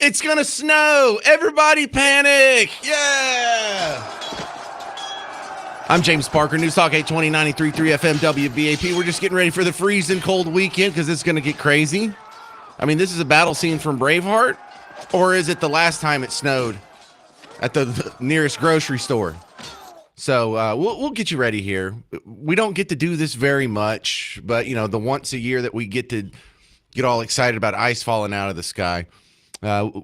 It's going to snow. Everybody panic. Yeah. I'm James Parker, News Talk 820 93.3 FM WBAP. We're just getting ready for the freezing cold weekend because it's going to get crazy. I mean, this is a battle scene from Braveheart, or is it the last time it snowed at the nearest grocery store? So we'll get you ready here. We don't get to do this very much, but, you know, the once a year that we get to get all excited about ice falling out of the sky.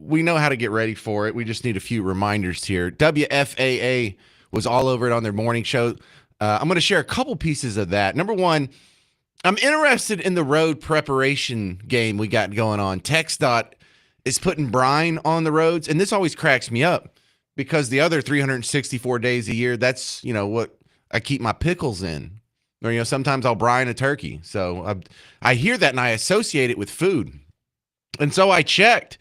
We know how to get ready for it. We just need a few reminders here. WFAA was all over it on their morning show. I'm going to share a couple pieces of that. Number one, I'm interested in the road preparation game we got going on. TxDOT is putting brine on the roads, and this always cracks me up because the other 364 days a year, that's, you know, what I keep my pickles in. Or, you know, sometimes I'll brine a turkey. So I hear that and I associate it with food. And so I checked.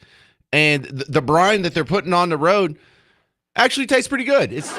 And the brine that they're putting on the road actually tastes pretty good. It's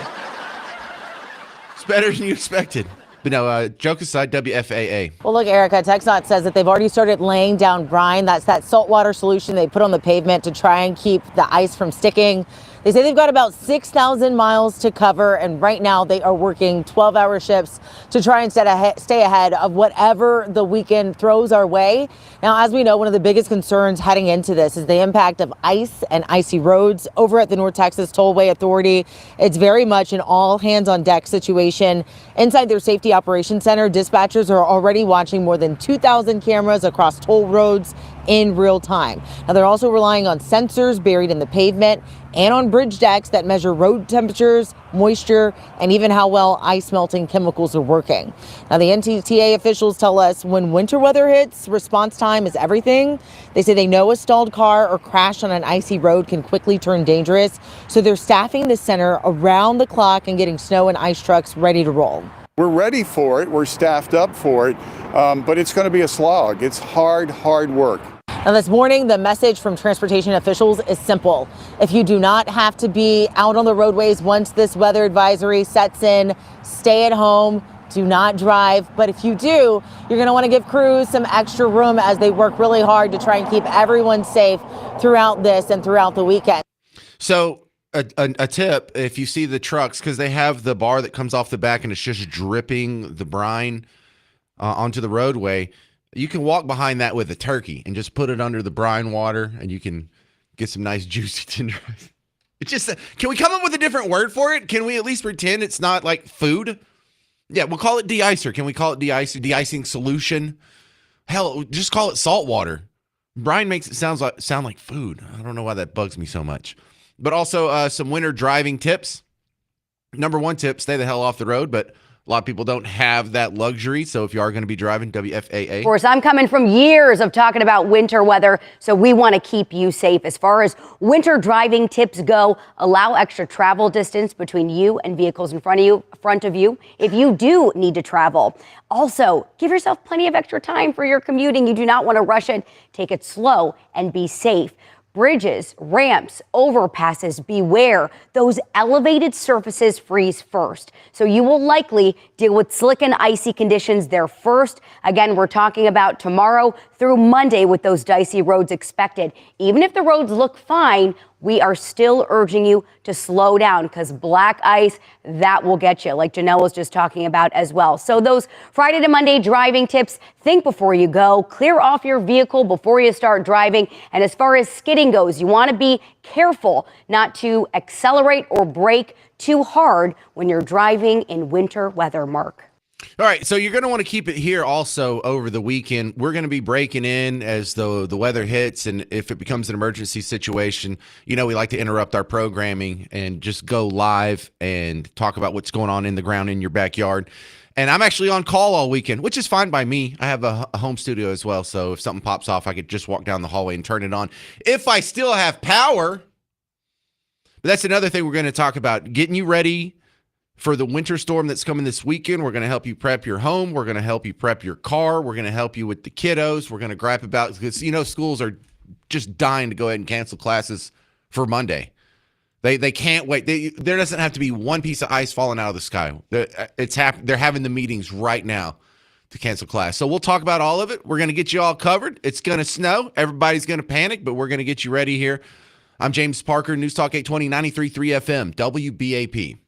better than you expected. But no, joke aside, WFAA. Well, look, Erica, TxDOT says that they've already started laying down brine. That's that saltwater solution they put on the pavement to try and keep the ice from sticking. They say they've got about 6,000 miles to cover, and right now they are working 12-hour shifts to try and stay ahead of whatever the weekend throws our way. Now, as we know, one of the biggest concerns heading into this is the impact of ice and icy roads. Over at the North Texas Tollway Authority, it's very much an all-hands-on-deck situation. Inside their Safety Operations Center, dispatchers are already watching more than 2,000 cameras across toll roads in real time. Now, they're also relying on sensors buried in the pavement and on bridge decks that measure road temperatures, moisture, and even how well ice melting chemicals are working. Now, the NTTA officials tell us when winter weather hits, response time is everything. They say they know a stalled car or crash on an icy road can quickly turn dangerous, so they're staffing the center around the clock and getting snow and ice trucks ready to roll. We're ready for it. We're staffed up for it, but it's going to be a slog. It's hard work. Now, this morning, the message from transportation officials is simple. If you do not have to be out on the roadways once this weather advisory sets in, stay at home, do not drive. But if you do, you're going to want to give crews some extra room as they work really hard to try and keep everyone safe throughout this and throughout the weekend. So a tip, if you see the trucks, because they have the bar that comes off the back and it's just dripping the brine onto the roadway, you can walk behind that with a turkey and just put it under the brine water, and you can get some nice juicy tenderized. It's just, can we come up with a different word for it? Can we at least pretend it's not like food? Yeah, we'll call it de-icer. Can we call it de-icing solution? Hell, just call it salt water. Brine makes it sound like food. I don't know why that bugs me so much. But also some winter driving tips. Number one tip, stay the hell off the road, but a lot of people don't have that luxury. So if you are going to be driving, WFAA. Of course, I'm coming from years of talking about winter weather, so we want to keep you safe. As far as winter driving tips go, allow extra travel distance between you and vehicles in front of you if you do need to travel. Also, give yourself plenty of extra time for your commuting. You do not want to rush it. Take it slow and be safe. Bridges, ramps, overpasses, beware. Those elevated surfaces freeze first. So you will likely deal with slick and icy conditions there first. Again, we're talking about tomorrow through Monday with those dicey roads expected. Even if the roads look fine, we are still urging you to slow down because black ice, that will get you, like Janelle was just talking about as well. So those Friday to Monday driving tips, think before you go, clear off your vehicle before you start driving. And as far as skidding goes, you want to be careful not to accelerate or brake too hard when you're driving in winter weather, Mark. All right, so you're going to want to keep it here also over the weekend. We're going to be breaking in as the weather hits, and if it becomes an emergency situation, you know, we like to interrupt our programming and just go live and talk about what's going on in the ground in your backyard. And I'm actually on call all weekend, which is fine by me. I have a home studio as well, so if something pops off, I could just walk down the hallway and turn it on if I still have power. But that's another thing we're going to talk about, getting you ready for the winter storm that's coming this weekend. We're going to help you prep your home. We're going to help you prep your car. We're going to help you with the kiddos. We're going to gripe about, because, you know, schools are just dying to go ahead and cancel classes for Monday. They can't wait. There doesn't have to be one piece of ice falling out of the sky. They're having the meetings right now to cancel class. So we'll talk about all of it. We're going to get you all covered. It's going to snow. Everybody's going to panic, but we're going to get you ready here. I'm James Parker, News Talk 820, 93.3 FM, WBAP.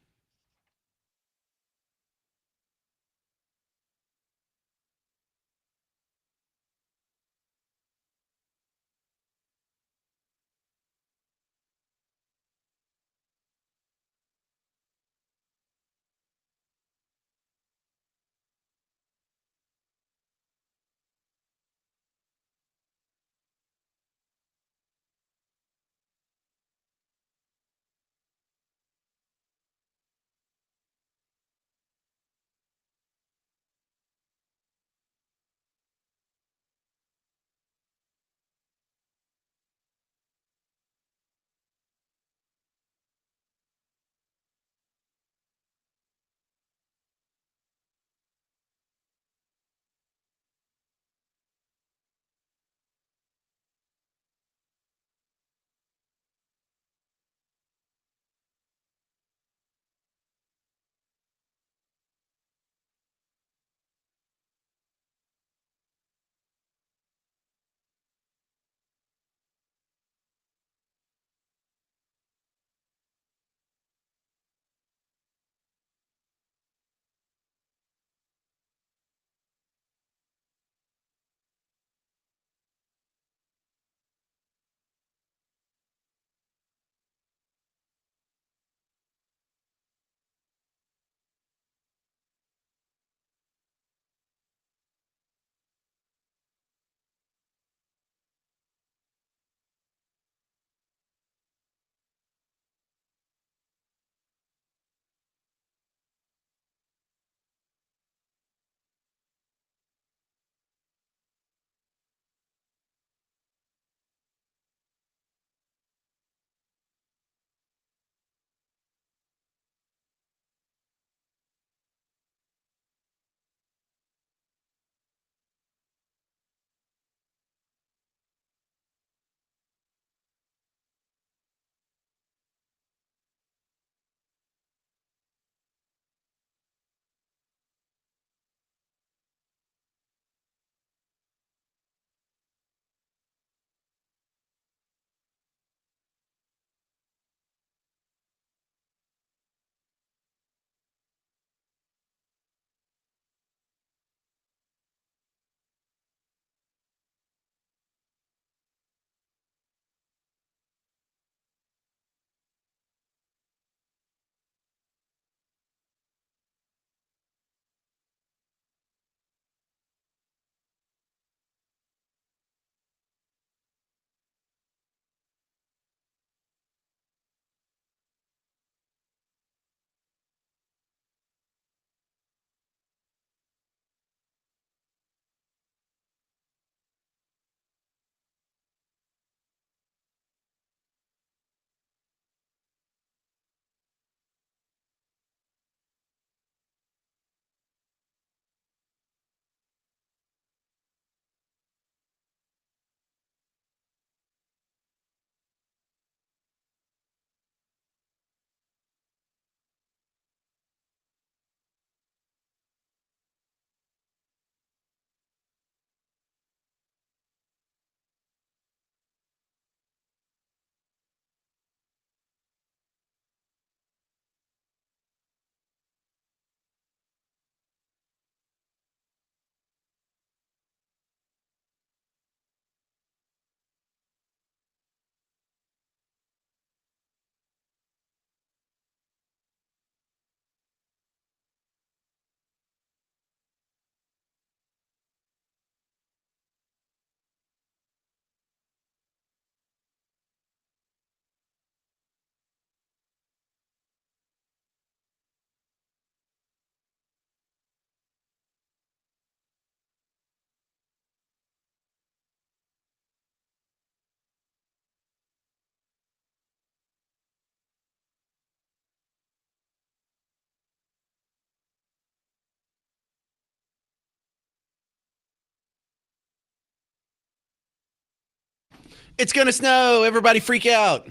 It's going to snow. Everybody freak out.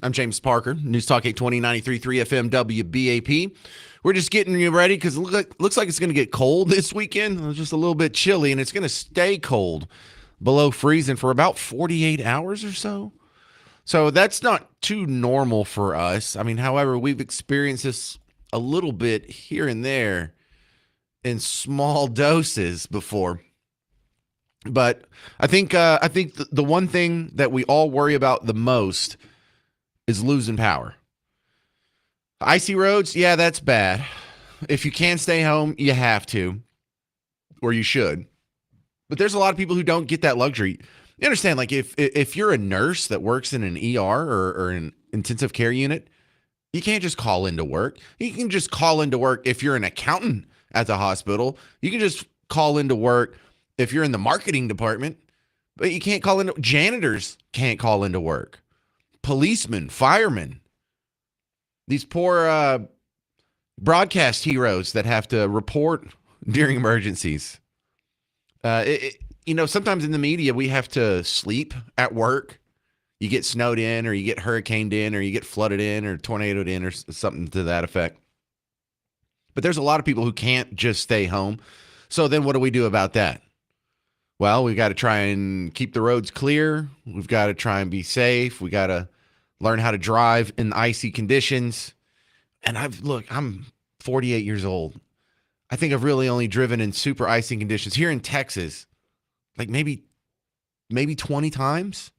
I'm James Parker, News Talk 820, 93.3 FM, WBAP. We're just getting you ready because it looks like it's going to get cold this weekend. It's just a little bit chilly, and it's going to stay cold below freezing for about 48 hours or so. So that's not too normal for us. I mean, however, we've experienced this a little bit here and there in small doses before. But I think the one thing that we all worry about the most is losing power. Icy roads, yeah, that's bad. If you can't stay home, you have to, or you should. But there's a lot of people who don't get that luxury. You understand, like if you're a nurse that works in an ER or an intensive care unit, you can't just call into work. You can just call into work if you're an accountant at the hospital. You can just call into work if you're in the marketing department, but you can't call into janitors can't call into work. Policemen, firemen, these poor broadcast heroes that have to report during emergencies. Sometimes in the media, we have to sleep at work. You get snowed in, or you get hurricaned in, or you get flooded in, or tornadoed in, or something to that effect. But there's a lot of people who can't just stay home. So then what do we do about that? Well, we've got to try and keep the roads clear. We've got to try and be safe. We got to learn how to drive in icy conditions. And I'm 48 years old. I think I've really only driven in super icy conditions here in Texas, like maybe 20 times.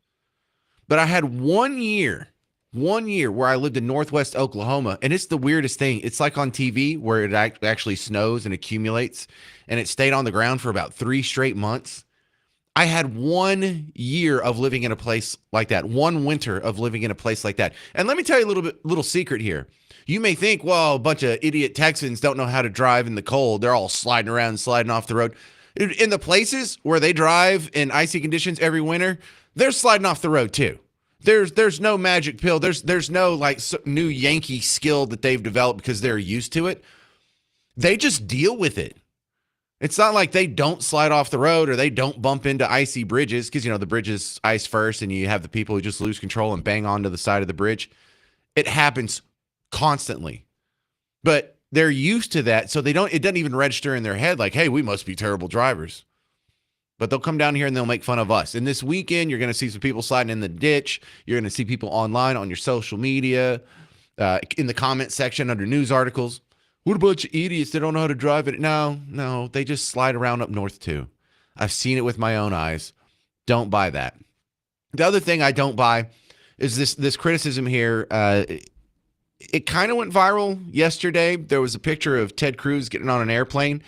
But I had one year where I lived in Northwest Oklahoma, and it's the weirdest thing. It's like on TV where it actually snows and accumulates, and it stayed on the ground for about 3 straight months. I had 1 year of living in a place like that, one winter of living in a place like that. And let me tell you a little secret here. You may think, well, a bunch of idiot Texans don't know how to drive in the cold. They're all sliding around and sliding off the road. In the places where they drive in icy conditions every winter, they're sliding off the road too. There's no magic pill. There's no like new Yankee skill that they've developed because they're used to it. They just deal with it. It's not like they don't slide off the road or they don't bump into icy bridges because, the bridge is ice first and you have the people who just lose control and bang onto the side of the bridge. It happens constantly, but they're used to that. So it doesn't even register in their head like, hey, we must be terrible drivers. But they'll come down here and they'll make fun of us. And this weekend, you're going to see some people sliding in the ditch. You're going to see people online on your social media, in the comment section under news articles. What a bunch of idiots. They don't know how to drive it. No, they just slide around up north too. I've seen it with my own eyes. Don't buy that. The other thing I don't buy is this criticism here. It kind of went viral yesterday. There was a picture of Ted Cruz getting on an airplane,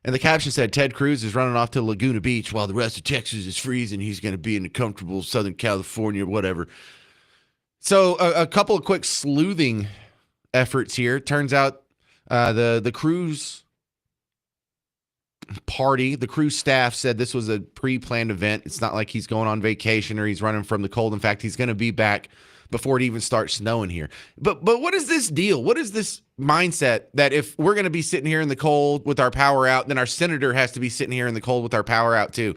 and the caption said, Ted Cruz is running off to Laguna Beach while the rest of Texas is freezing. He's going to be in the comfortable Southern California, whatever. So a couple of quick sleuthing efforts here. Turns out the Cruz party, the Cruz staff said this was a pre-planned event. It's not like he's going on vacation or he's running from the cold. In fact, he's going to be back before it even starts snowing here. But what is this deal? What is this mindset that if we're going to be sitting here in the cold with our power out, then our senator has to be sitting here in the cold with our power out too?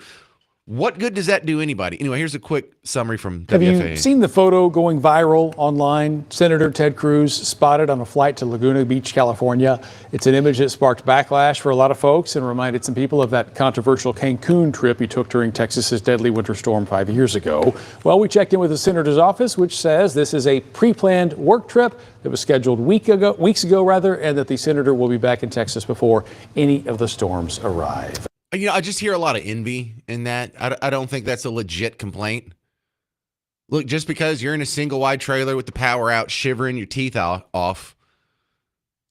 What good does that do anybody? Anyway, here's a quick summary from WFAA. Have you seen the photo going viral online? Senator Ted Cruz spotted on a flight to Laguna Beach, California. It's an image that sparked backlash for a lot of folks and reminded some people of that controversial Cancun trip he took during Texas's deadly winter storm 5 years ago. Well, we checked in with the senator's office, which says this is a pre-planned work trip that was scheduled weeks ago, and that the senator will be back in Texas before any of the storms arrive. I just hear a lot of envy in that. I don't think that's a legit complaint. Look, just because you're in a single wide trailer with the power out, shivering your teeth off,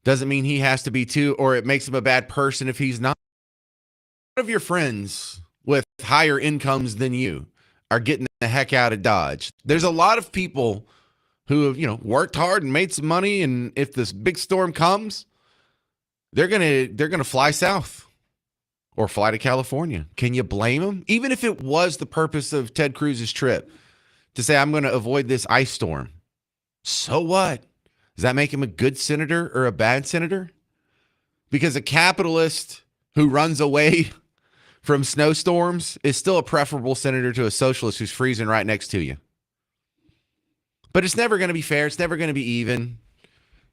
doesn't mean he has to be too, or it makes him a bad person if he's not. A lot of your friends with higher incomes than you are getting the heck out of Dodge. There's a lot of people who have, worked hard and made some money, and if this big storm comes, they're gonna fly south. Or fly to California. Can you blame them? Even if it was the purpose of Ted Cruz's trip to say, I'm going to avoid this ice storm. So what? Does that make him a good senator or a bad senator? Because a capitalist who runs away from snowstorms is still a preferable senator to a socialist who's freezing right next to you. But it's never going to be fair. It's never going to be even.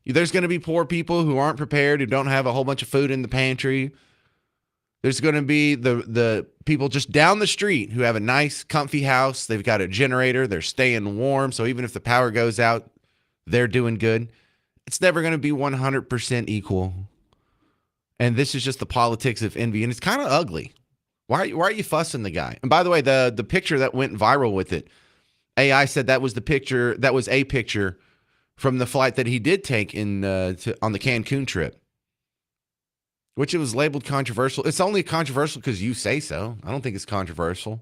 There's going to be poor people who aren't prepared, who don't have a whole bunch of food in the pantry. There's going to be the people just down the street who have a nice, comfy house. They've got a generator. They're staying warm. So even if the power goes out, they're doing good. It's never going to be 100% equal. And this is just the politics of envy. And it's kind of ugly. Why are you fussing the guy? And by the way, the picture that went viral with it, AI said that was a picture from the flight that he did take on the Cancun trip. Which it was labeled controversial. It's only controversial because you say so. I don't think it's controversial.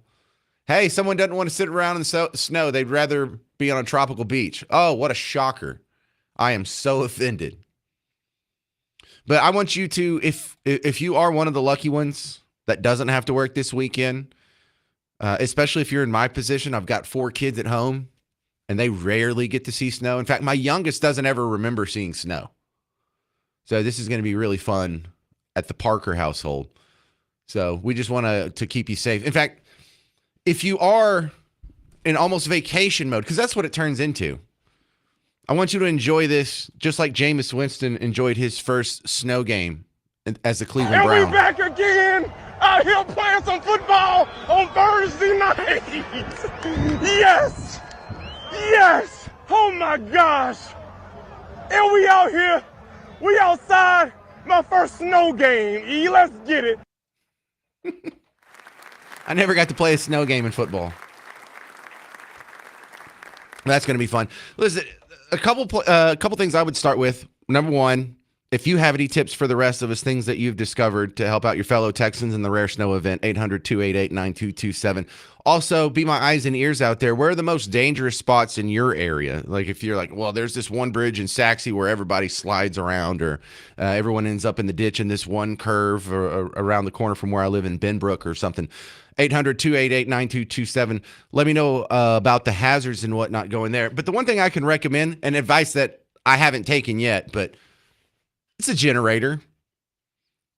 Hey, someone doesn't want to sit around in the snow. They'd rather be on a tropical beach. Oh, what a shocker. I am so offended. But I want you to, if you are one of the lucky ones that doesn't have to work this weekend, especially if you're in my position, I've got 4 kids at home, and they rarely get to see snow. In fact, my youngest doesn't ever remember seeing snow. So this is going to be really fun at the Parker household. So we just want to keep you safe. In fact, if you are in almost vacation mode, because that's what it turns into, I want you to enjoy this just like Jameis Winston enjoyed his first snow game as the Cleveland Brown. And we back again out here playing some football on Thursday night. Yes. Yes. Oh my gosh. And we out here. We outside. My first snow game, E. Let's get it. I never got to play a snow game in football. That's going to be fun. Listen, a couple things I would start with. Number one, if you have any tips for the rest of us, things that you've discovered to help out your fellow Texans in the rare snow event, 800-288-9227. Also, be my eyes and ears out there. Where are the most dangerous spots in your area? Like if you're like, well, there's this one bridge in Saxey where everybody slides around, or everyone ends up in the ditch in this one curve or around the corner from where I live in Benbrook or something. 800-288-9227. Let me know about the hazards and whatnot going there. But the one thing I can recommend, and advice that I haven't taken yet, but it's a generator.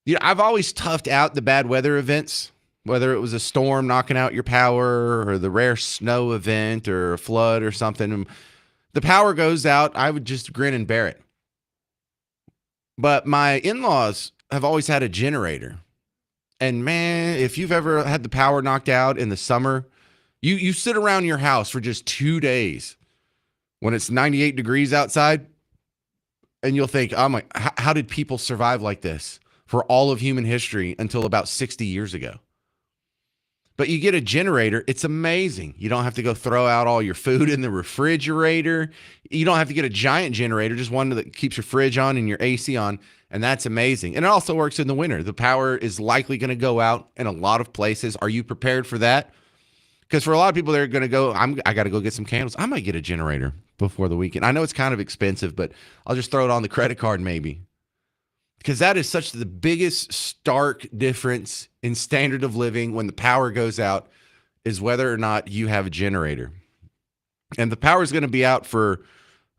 You know, I've always toughed out the bad weather events, whether it was a storm knocking out your power or the rare snow event or a flood or something. The power goes out, I would just grin and bear it. But my in-laws have always had a generator. And man, if you've ever had the power knocked out in the summer, you sit around your house for just 2 days when it's 98 degrees outside, and you'll think, oh my, how did people survive like this for all of human history until about 60 years ago? But you get a generator, it's amazing. You don't have to go throw out all your food in the refrigerator. You don't have to get a giant generator, just one that keeps your fridge on and your AC on, and that's amazing. And it also works in the winter. The power is likely going to go out in a lot of places. Are you prepared for that? Because for a lot of people, they're going to go, I got to go get some candles. I might get a generator before the weekend. I know it's kind of expensive, but I'll just throw it on the credit card maybe. Because that is such the biggest stark difference in standard of living when the power goes out, is whether or not you have a generator. And the power is going to be out for,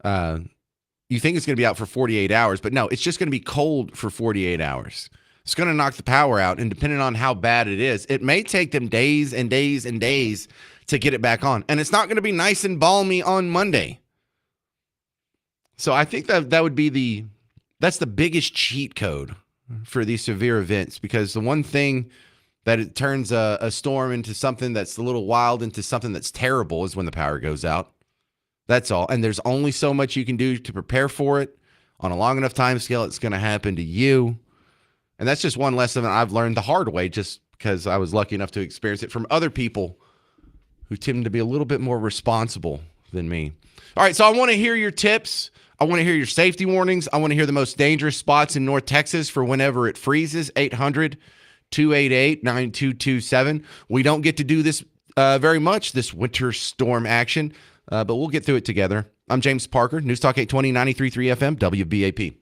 you think it's going to be out for 48 hours, but no, it's just going to be cold for 48 hours. It's going to knock the power out, and depending on how bad it is, it may take them days and days and days to get it back on. And it's not going to be nice and balmy on Monday. So I think that would be that's the biggest cheat code for these severe events, because the one thing that it turns a storm into something that's a little wild into something that's terrible is when the power goes out. That's all. And there's only so much you can do to prepare for it. On a long enough time scale, it's going to happen to you. And that's just one lesson that I've learned the hard way, just because I was lucky enough to experience it from other people who tend to be a little bit more responsible than me. All right, so I want to hear your tips. I want to hear your safety warnings. I want to hear the most dangerous spots in North Texas for whenever it freezes. 800-288-9227. We don't get to do this very much, this winter storm action, but we'll get through it together. I'm James Parker, News Talk 820, 93.3 FM, WBAP.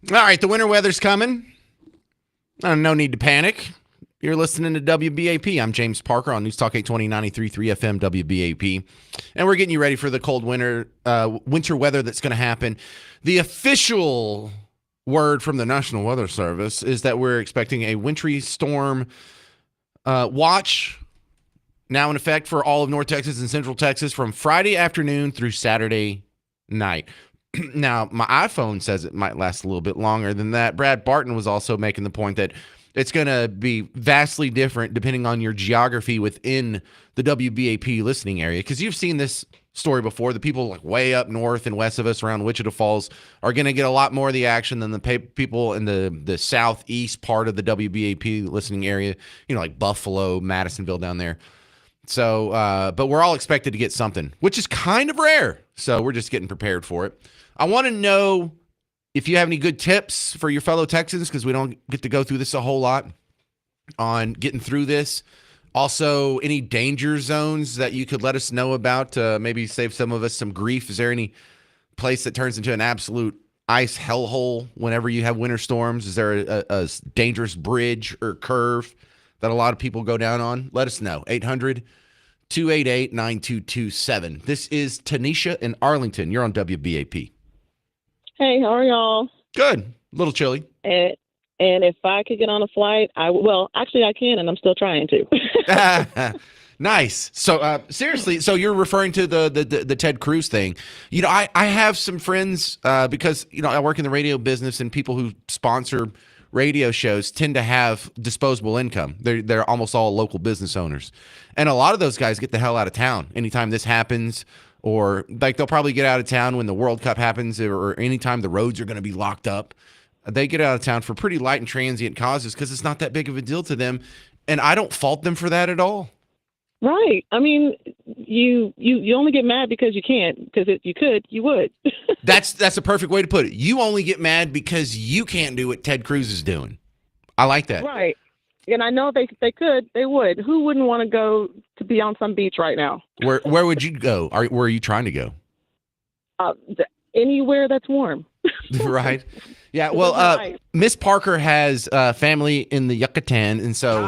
All right, the winter weather's coming. No need to panic. You're listening to WBAP. I'm James Parker on News Talk 820 93.3 FM WBAP. And we're getting you ready for the cold winter weather that's going to happen. The official word from the National Weather Service is that we're expecting a wintry storm watch now in effect for all of North Texas and Central Texas from Friday afternoon through Saturday night. Now, my iPhone says it might last a little bit longer than that. Brad Barton was also making the point that it's going to be vastly different depending on your geography within the WBAP listening area. Because you've seen this story before. The people like way up north and west of us around Wichita Falls are going to get a lot more of the action than the people in the southeast part of the WBAP listening area, like Buffalo, Madisonville down there. So, but we're all expected to get something, which is kind of rare. So we're just getting prepared for it. I want to know if you have any good tips for your fellow Texans, because we don't get to go through this a whole lot on getting through this. Also, any danger zones that you could let us know about to maybe save some of us some grief. Is there any place that turns into an absolute ice hellhole whenever you have winter storms? Is there a dangerous bridge or curve that a lot of people go down on? Let us know. 800-288-9227. This is Tanisha in Arlington. You're on WBAP. Hey, how are y'all? Good. A little chilly. And if I could get on a flight, actually I can, and I'm still trying to. Nice. So seriously, so you're referring to the Ted Cruz thing. I have some friends because I work in the radio business, and people who sponsor radio shows tend to have disposable income. They're almost all local business owners, and a lot of those guys get the hell out of town anytime this happens. Or like they'll probably get out of town when the World Cup happens, or anytime the roads are going to be locked up. They get out of town for pretty light and transient causes because it's not that big of a deal to them. And I don't fault them for that at all. Right. I mean, you only get mad because you can't. Because if you could, you would. That's a perfect way to put it. You only get mad because you can't do what Ted Cruz is doing. I like that. Right. And I know they could, they would. Who wouldn't want to go to be on some beach right now? Where would you go? Where are you trying to go? Anywhere that's warm. Right. Yeah. Well, Miss Parker has family in the Yucatan, and so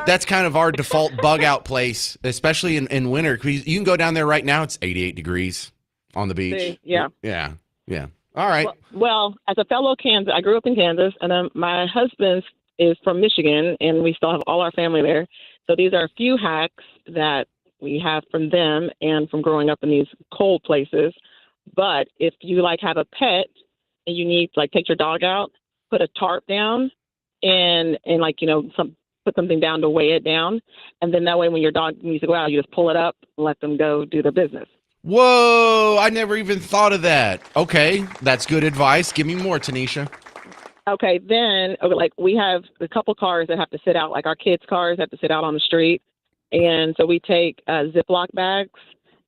that's kind of our default bug out place, especially in winter. You can go down there right now. It's 88 degrees on the beach. Yeah. Yeah. All right. Well, as a fellow Kansas, I grew up in Kansas, and my husband is from Michigan, and we still have all our family there. So these are a few hacks that we have from them and from growing up in these cold places. But if you have a pet and you need take your dog out, put a tarp down and put something down to weigh it down. And then that way when your dog needs to go out, you just pull it up and let them go do their business. Whoa, I never even thought of that. Okay, that's good advice. Give me more, Tanisha. Okay, then we have a couple cars that have to sit out, like our kids' cars have to sit out on the street. And so we take Ziploc bags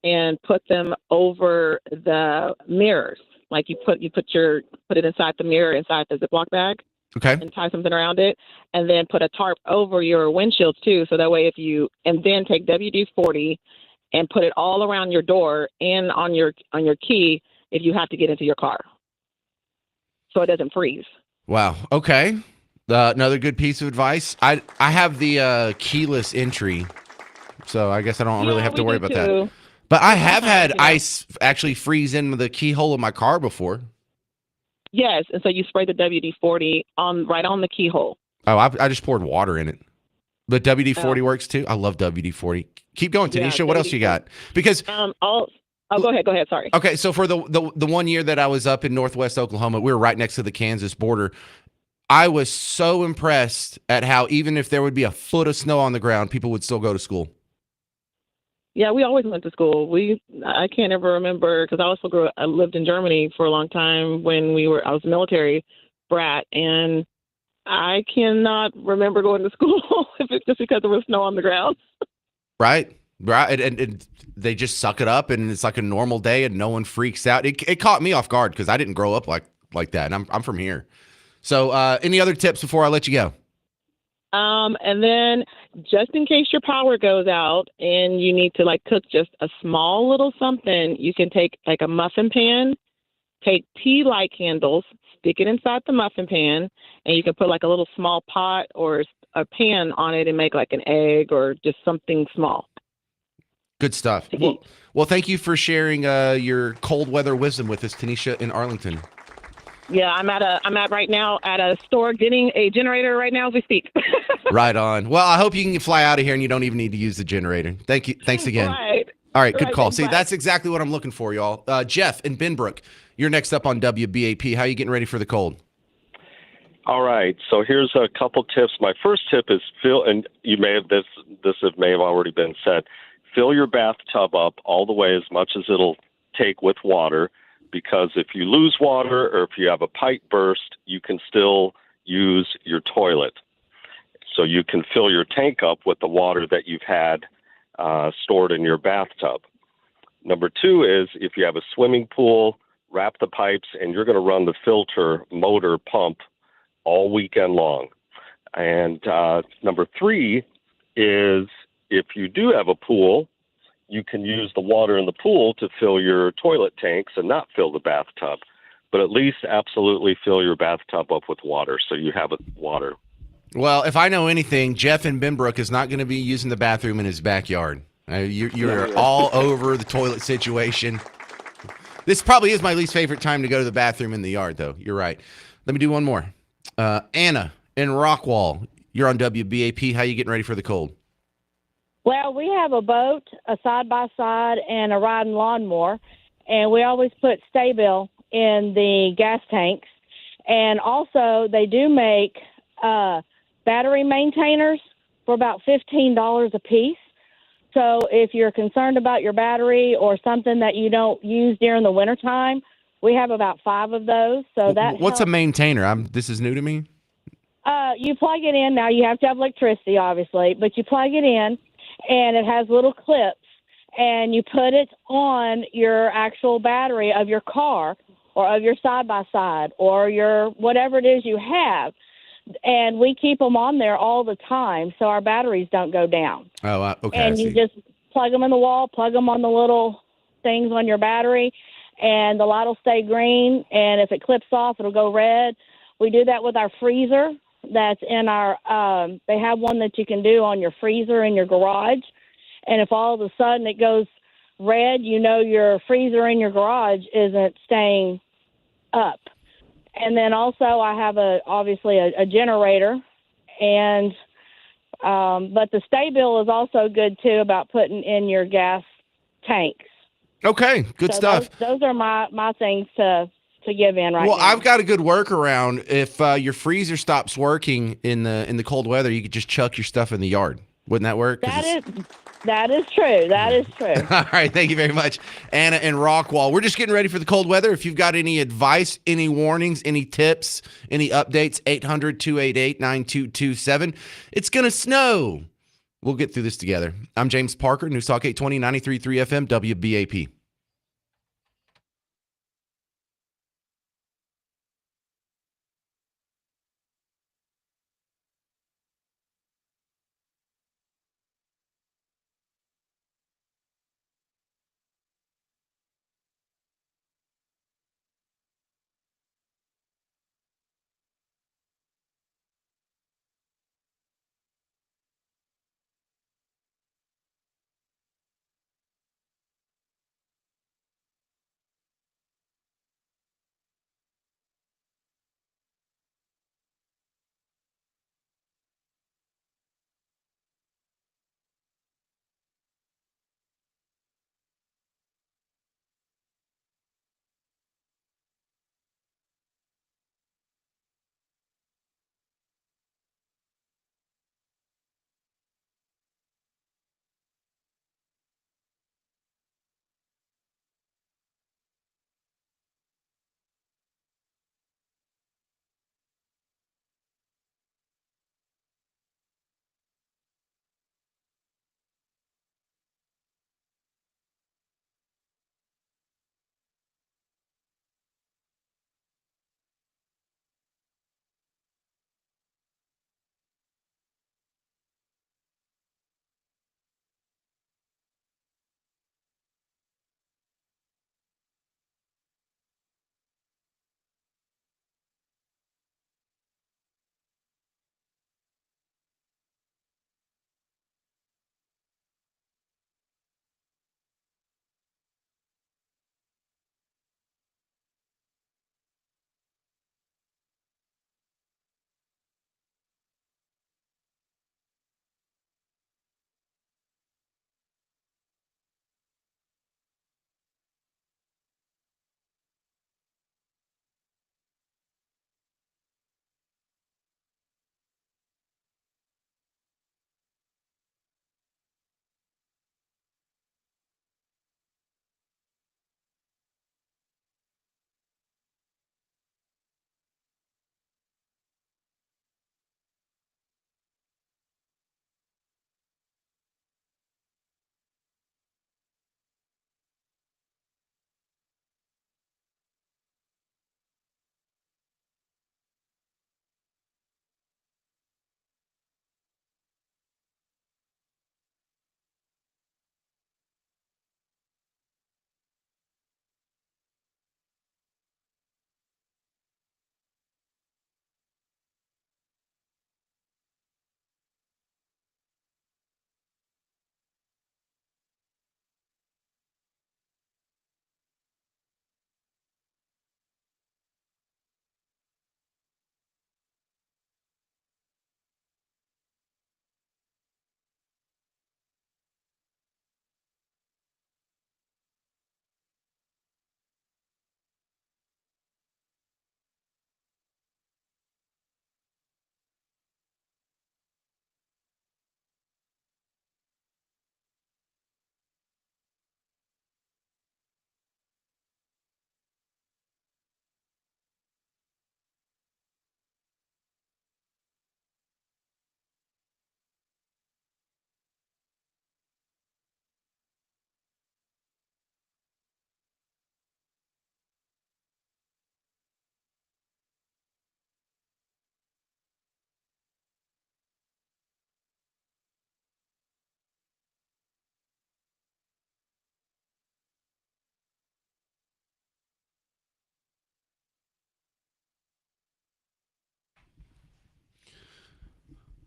and put them over the mirrors. Like you put it inside the mirror, inside the Ziploc bag. Okay. And tie something around it, and then put a tarp over your windshields too. So that way and then take WD-40 and put it all around your door and on your key if you have to get into your car. So it doesn't freeze. Wow. Okay. Another good piece of advice. I have the keyless entry, so I guess I don't really have to worry about that. But I have had ice actually freeze in the keyhole of my car before. Yes, and so you spray the WD-40 right on the keyhole. Oh, I just poured water in it. But WD-40 works too. I love WD-40. Keep going, Tanisha. Yeah, what else you got? Because go ahead. Sorry. Okay, so for the 1 year that I was up in Northwest Oklahoma, we were right next to the Kansas border. I was so impressed at how even if there would be a foot of snow on the ground, people would still go to school. Yeah, we always went to school. I can't ever remember because I lived in Germany for a long time when I was a military brat, and I cannot remember going to school just because there was snow on the ground. Right. And they just suck it up, and it's like a normal day, and no one freaks out. It caught me off guard because I didn't grow up like that, and I'm from here. So any other tips before I let you go? And then just in case your power goes out and you need to cook just a small little something, you can take a muffin pan, take tea light candles, stick it inside the muffin pan, and you can put like a little small pot or a pan on it and make like an egg or just something small. Good stuff. To eat. Well, thank you for sharing your cold weather wisdom with us, Tanisha in Arlington. Yeah, I'm at right now at a store getting a generator right now as we speak. Right on. Well, I hope you can fly out of here and you don't even need to use the generator. Thank you. Thanks again. Right. All right, good Right, call. thanks, See, bye. that's exactly what I'm looking for, y'all. Jeff in Benbrook, you're next up on WBAP. How are you getting ready for the cold? All right, so here's a couple tips. My first tip is fill, and you may have this may have already been said. Fill your bathtub up all the way as much as it'll take with water, because if you lose water or if you have a pipe burst, you can still use your toilet. So you can fill your tank up with the water that you've had stored in your bathtub. Number two is if you have a swimming pool, wrap the pipes, and you're going to run the filter motor pump all weekend long. And number three is if you do have a pool, you can use the water in the pool to fill your toilet tanks and not fill the bathtub. But at least absolutely fill your bathtub up with water so you have water. Well, if I know anything, Jeff in Benbrook is not going to be using the bathroom in his backyard. You're all over the toilet situation. This probably is my least favorite time to go to the bathroom in the yard, though. You're right. Let me do one more. Anna in Rockwall, you're on WBAP. How you getting ready for the cold? Well, we have a boat, a side-by-side, and a riding lawnmower, and we always put Stay-Bill in the gas tanks. And also, they do make battery maintainers for about $15 a piece. So if you're concerned about your battery or something that you don't use during the wintertime, we have about 5 of those. So that What's a helps. maintainer? This is new to me. You plug it in. Now, you have to have electricity, obviously, but you plug it in, and it has little clips, and you put it on your actual battery of your car or of your side-by-side or your whatever it is you have. And we keep them on there all the time so our batteries don't go down. Oh, okay. And you just plug them in the wall, plug them on the little things on your battery, and the light will stay green. And if it clips off, it'll go red. We do that with our freezer. That's in our, they have one that you can do on your freezer in your garage. And if all of a sudden it goes red, you know your freezer in your garage isn't staying up. And then also I have obviously a generator, and but the Stay-Bill is also good too about putting in your gas tanks. Okay, good stuff. Those are my things to give in right now. Well, I've got a good workaround. If your freezer stops working in the cold weather, you could just chuck your stuff in the yard. Wouldn't that work? That is true. That is true. All right, thank you very much, Anna and Rockwall. We're just getting ready for the cold weather. If you've got any advice, any warnings, any tips, any updates, 800-288-9227. It's going to snow. We'll get through this together. I'm James Parker, News Talk 820, 93.3 FM, WBAP.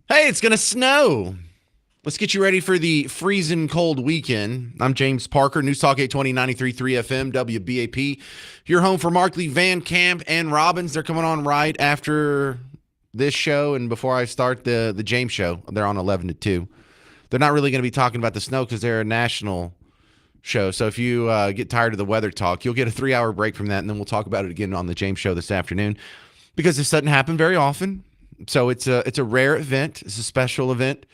Hey, it's going to snow. Let's get you ready for the freezing cold weekend. I'm James Parker, News Talk 820 93.3 FM, WBAP. You're home for Markley, Van Camp, and Robbins. They're coming on right after this show and before I start the James show. They're on 11 to 2. They're not really going to be talking about the snow because they're a national show. So if you get tired of the weather talk, you'll get a 3-hour break from that, and then we'll talk about it again on the James show this afternoon because this doesn't happen very often. So it's a rare event. It's a special event.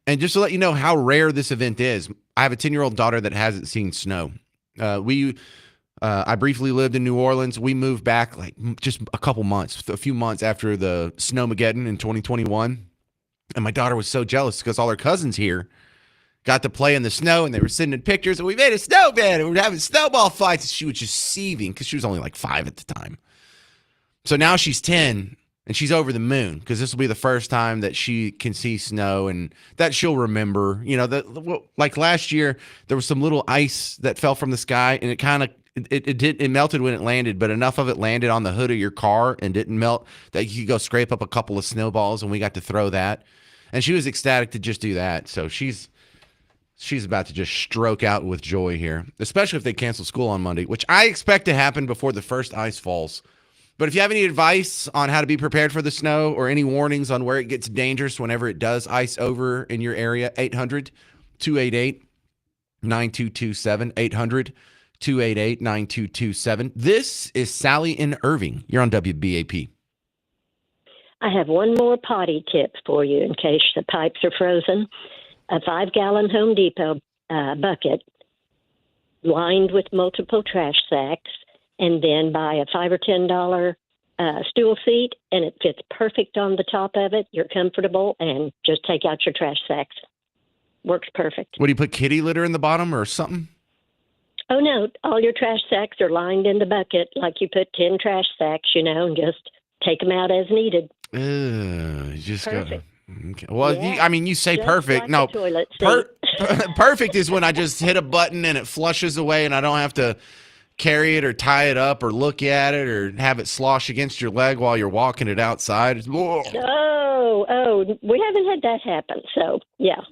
And just to let you know how rare this event is, I have a 10-year-old daughter that hasn't seen snow. I briefly lived in New Orleans. We moved back like just a few months after the Snowmageddon in 2021. And my daughter was so jealous because all her cousins here got to play in the snow and they were sending pictures and we made a snowman and we were having snowball fights. And she was just seething because she was only like 5 at the time. So now she's 10. And she's over the moon because this will be the first time that she can see snow and that she'll remember. You know, like last year, there was some little ice that fell from the sky and it melted when it landed, but enough of it landed on the hood of your car and didn't melt that you could go scrape up a couple of snowballs, and we got to throw that. And she was ecstatic to just do that. So she's about to just stroke out with joy here, especially if they cancel school on Monday, which I expect to happen before the first ice falls. But if you have any advice on how to be prepared for the snow or any warnings on where it gets dangerous whenever it does ice over in your area, 800-288-9227, 800-288-9227. This is Sally in Irving. You're on WBAP. I have one more potty tip for you in case the pipes are frozen. A 5-gallon Home Depot bucket lined with multiple trash sacks, and then buy a $5 or $10 stool seat, and it fits perfect on the top of it. You're comfortable, and just take out your trash sacks. Works perfect. What, do you put kitty litter in the bottom or something? Oh, no. All your trash sacks are lined in the bucket like you put 10 trash sacks, and just take them out as needed. You just perfect. Okay. Well, yeah. you say just perfect. like no, toilet seat. Perfect is when I just hit a button and it flushes away and I don't have to carry it or tie it up or look at it or have it slosh against your leg while you're walking it outside. Oh, we haven't had that happen. So, yeah.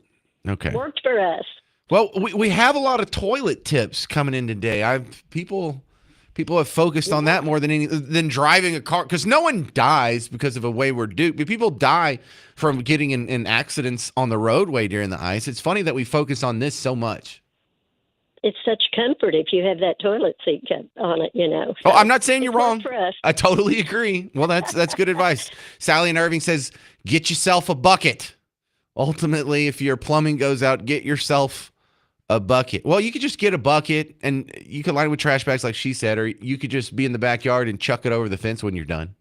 Okay. Worked for us. Well, we have a lot of toilet tips coming in today. People have focused on that more than driving a car, because no one dies because of a wayward duke, but people die from getting in accidents on the roadway during the ice. It's funny that we focus on this so much. It's such comfort if you have that toilet seat on it, So oh, I'm not saying you're wrong. For us. I totally agree. Well, that's good advice. Sally in Irving says, get yourself a bucket. Ultimately, if your plumbing goes out, get yourself a bucket. Well, you could just get a bucket and you could line it with trash bags like she said, or you could just be in the backyard and chuck it over the fence when you're done.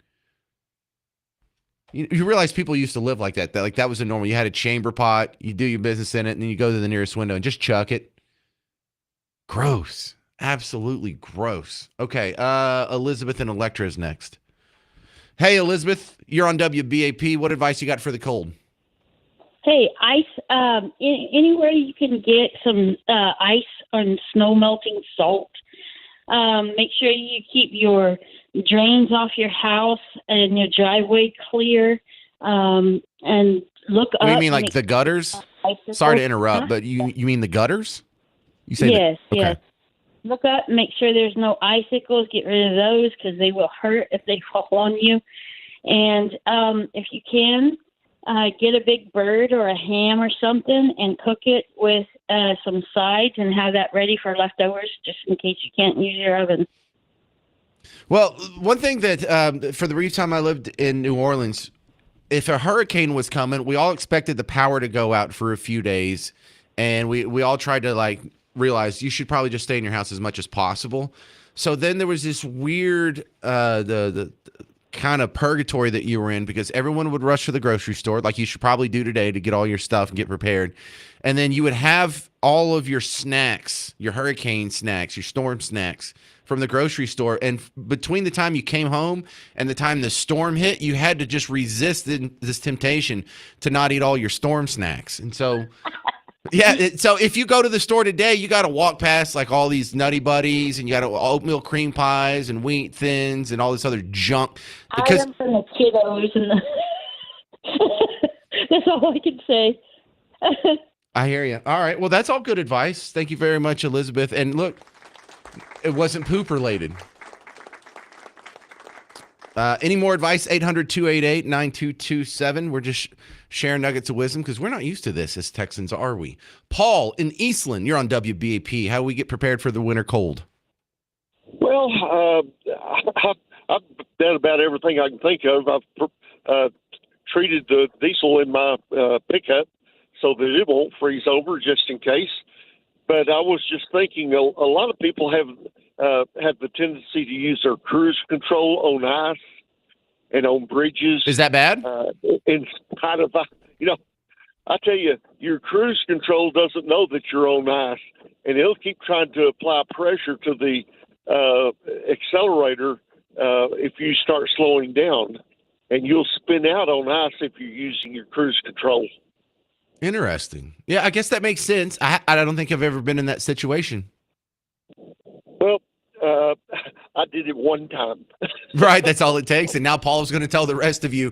You realize people used to live like that. That was a normal. You had a chamber pot, you do your business in it, and then you go to the nearest window and just chuck it. Gross. Absolutely gross. Okay, Elizabeth and Electra is next. Hey, Elizabeth, you're on WBAP. What advice you got for the cold? Hey, ice, anywhere you can get some ice and snow melting salt. Make sure you keep your drains off your house and your driveway clear. And look up. What do you mean, like the gutters? Sorry to interrupt, but you mean the gutters? You say yes, okay. Yes. Look up, make sure there's no icicles. Get rid of those because they will hurt if they fall on you. And if you can, get a big bird or a ham or something and cook it with some sides and have that ready for leftovers just in case you can't use your oven. Well, one thing that for the brief time I lived in New Orleans, if a hurricane was coming, we all expected the power to go out for a few days. And we all tried to realize you should probably just stay in your house as much as possible. So then there was this weird the kind of purgatory that you were in because everyone would rush to the grocery store like you should probably do today to get all your stuff and get prepared. And then you would have all of your snacks, your hurricane snacks, your storm snacks from the grocery store. And between the time you came home and the time the storm hit, you had to just resist this temptation to not eat all your storm snacks. And so yeah, so if you go to the store today, you got to walk past all these Nutty Buddies and you got oatmeal cream pies and wheat thins and all this other junk. Because items and the kiddos and That's all I can say. I hear you. All right. Well, that's all good advice. Thank you very much, Elizabeth. And look, it wasn't poop related. Any more advice? 800-288-9227. We're just sharing nuggets of wisdom because we're not used to this as Texans, are we? Paul in Eastland, you're on WBAP. How do we get prepared for the winter cold? Well, I've done about everything I can think of. I've treated the diesel in my pickup so that it won't freeze over just in case. But I was just thinking, a lot of people have the tendency to use their cruise control on ice and on bridges. Is that bad? In spite of, I tell you, your cruise control doesn't know that you're on ice, and it'll keep trying to apply pressure to the accelerator if you start slowing down, and you'll spin out on ice if you're using your cruise control. Interesting. Yeah, I guess that makes sense. I don't think I've ever been in that situation. Well, I did it one time. Right, that's all it takes. And now Paul's going to tell the rest of you,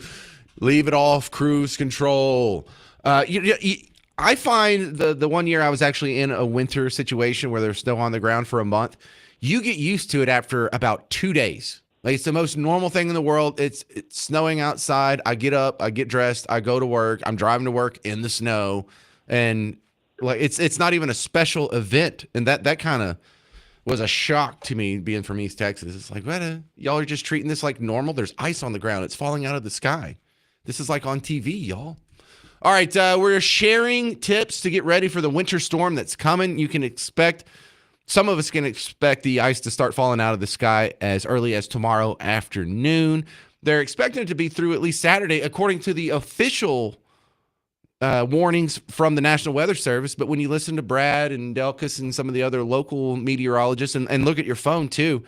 leave it off, cruise control. I find the one year I was actually in a winter situation where there's snow on the ground for a month, you get used to it after about 2 days. Like, it's the most normal thing in the world. It's snowing outside. I get up, I get dressed, I go to work. I'm driving to work in the snow, and like it's not even a special event. And that kind of was a shock to me, being from East Texas. It's like, what? Y'all are just treating this like normal. There's ice on the ground. It's falling out of the sky. This is like on TV, y'all. All right, we're sharing tips to get ready for the winter storm that's coming. You can expect. Some of us can expect the ice to start falling out of the sky as early as tomorrow afternoon. They're expecting it to be through at least Saturday, according to the official warnings from the National Weather Service. But when you listen to Brad and Delkus and some of the other local meteorologists and look at your phone too,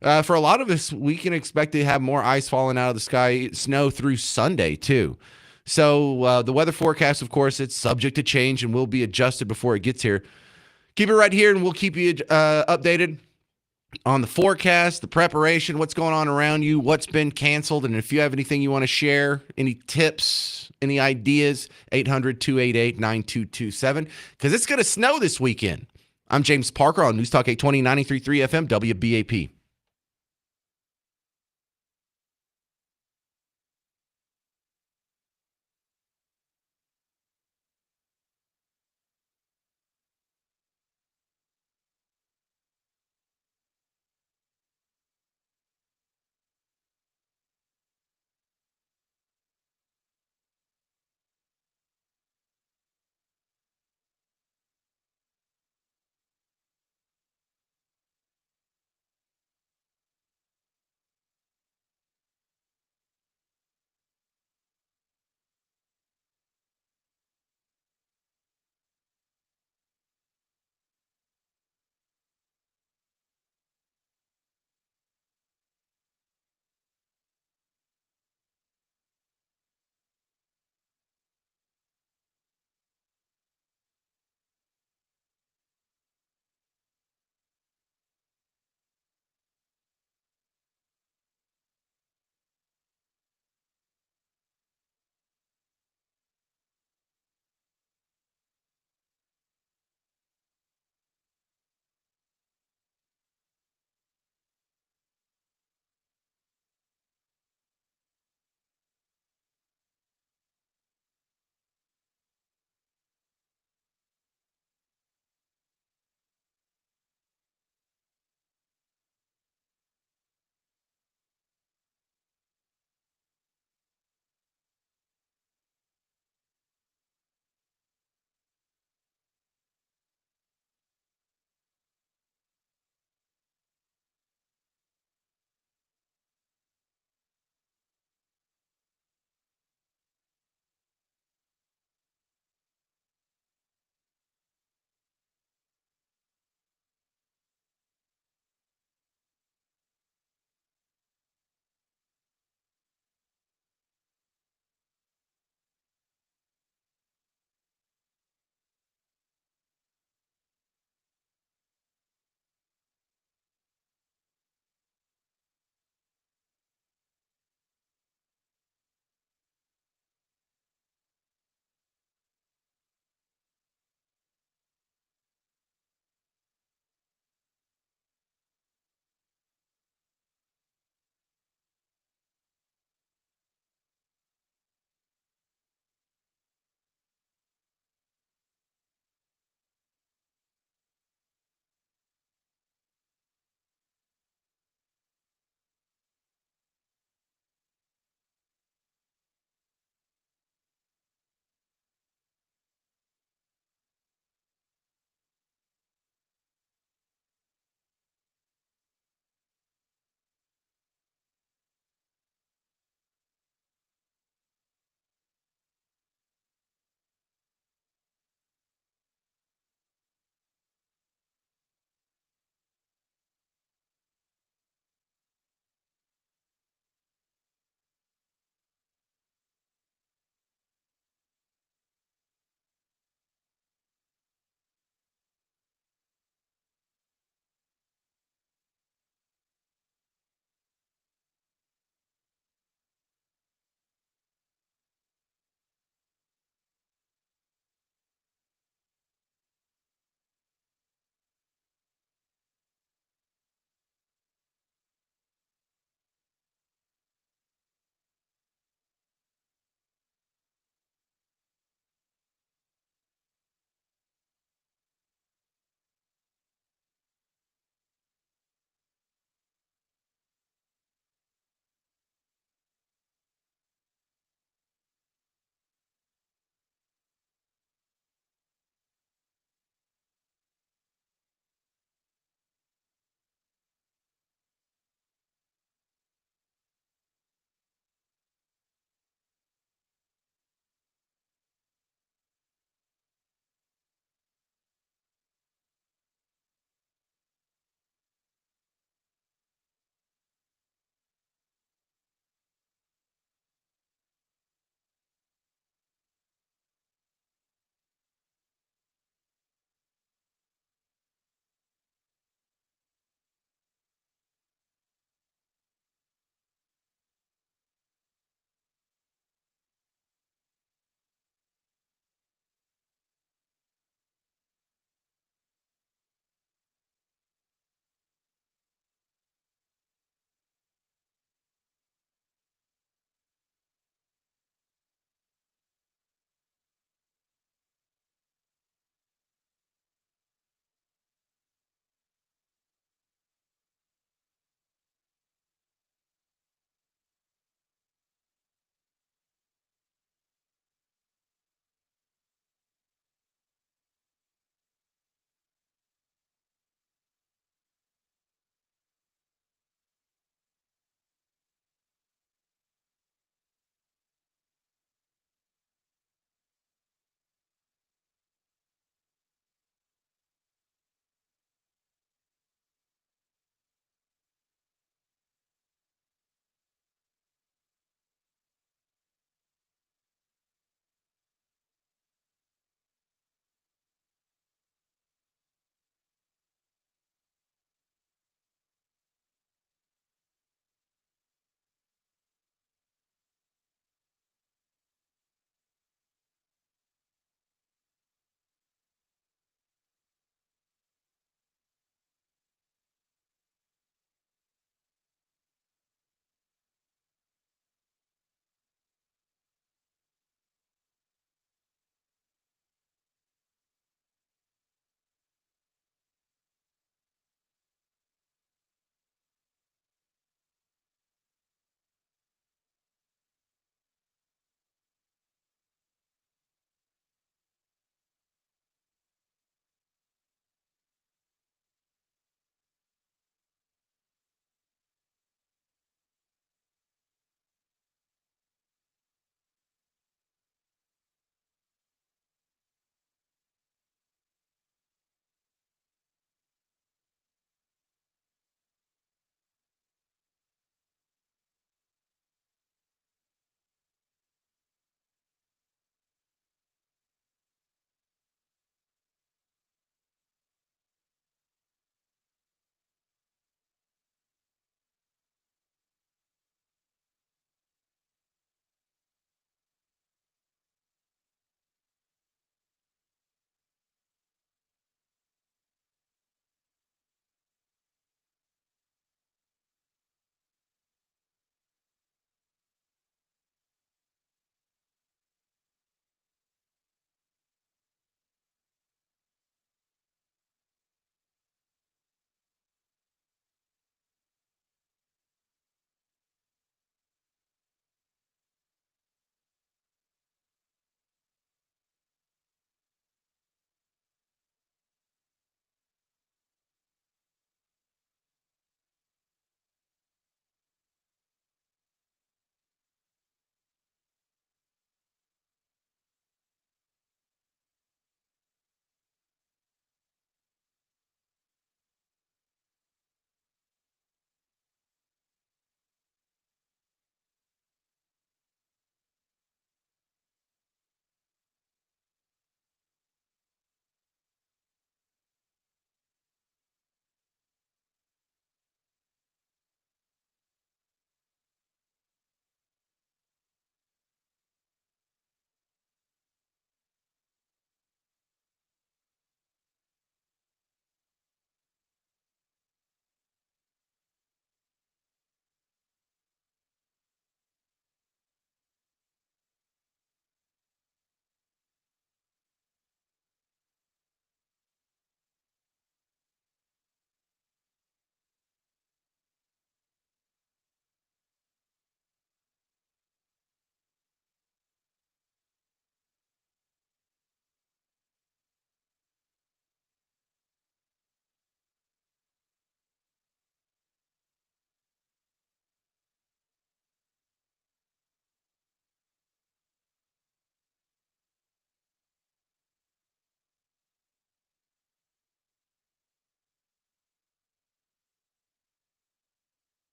for a lot of us, we can expect to have more ice falling out of the sky, snow through Sunday too. So the weather forecast, of course, it's subject to change and will be adjusted before it gets here. Keep it right here, and we'll keep you updated on the forecast, the preparation, what's going on around you, what's been canceled, and if you have anything you want to share, any tips, any ideas, 800-288-9227, because it's going to snow this weekend. I'm James Parker on News Talk 820, 93.3 FM, WBAP.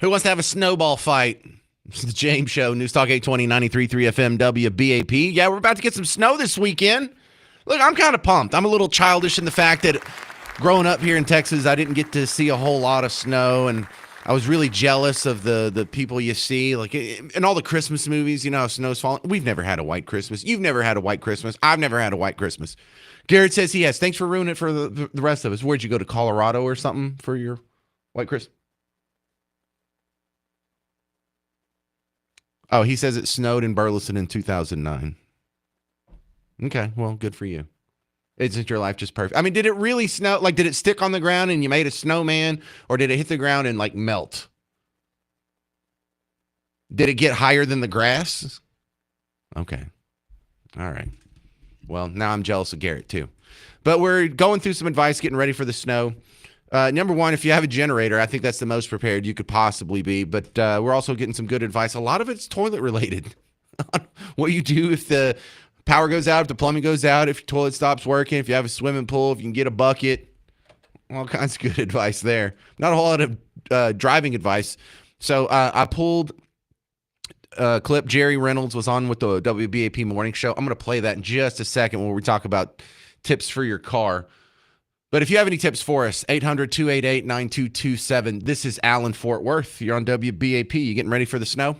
Who wants to have a snowball fight? It's the James Show, News Talk 820, 93.3 FM WBAP. Yeah, we're about to get some snow this weekend. Look, I'm kind of pumped. I'm a little childish in the fact that growing up here in Texas, I didn't get to see a whole lot of snow, and I was really jealous of the people you see. Like in all the Christmas movies, you know, how snow's falling. We've never had a white Christmas. You've never had a white Christmas. I've never had a white Christmas. Garrett says he has. Thanks for ruining it for the rest of us. Where'd you go, to Colorado or something for your white Christmas? Oh, he says it snowed in Burleson in 2009. Okay, well, good for you. Isn't your life just perfect? I mean, did it really snow? Like, did it stick on the ground and you made a snowman, or did it hit the ground and like melt? Did it get higher than the grass? Okay. All right. Well, now I'm jealous of Garrett too. But we're going through some advice, getting ready for the snow. Number one, if you have a generator, I think that's the most prepared you could possibly be. But we're also getting some good advice. A lot of it's toilet related. What you do if the power goes out, if the plumbing goes out, if your toilet stops working, if you have a swimming pool, if you can get a bucket. All kinds of good advice there. Not a whole lot of driving advice. So I pulled a clip. Jerry Reynolds was on with the WBAP morning show. I'm going to play that in just a second when we talk about tips for your car. But if you have any tips for us, 800-288-9227. This is Alan Fort Worth. You're on WBAP. You getting ready for the snow?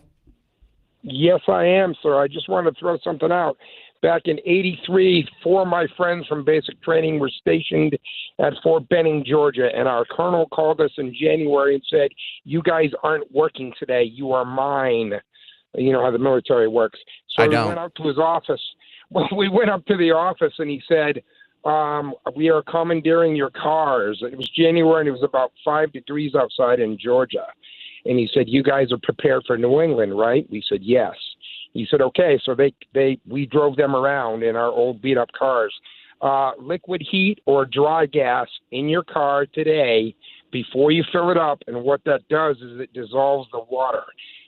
Yes, I am, sir. I just wanted to throw something out. Back in '83, 4 of my friends from basic training were stationed at Fort Benning, Georgia, and our colonel called us in January and said, "You guys aren't working today. You are mine." You know how the military works. So we went up to his office. Well, we went up to the office, and he said, "We are commandeering your cars." It was January, and it was about 5 degrees outside in Georgia. And he said, "You guys are prepared for New England, right?" We said, "Yes." He said, "Okay." So we drove them around in our old beat up cars. Liquid heat or dry gas in your car today before you fill it up. And what that does is it dissolves the water,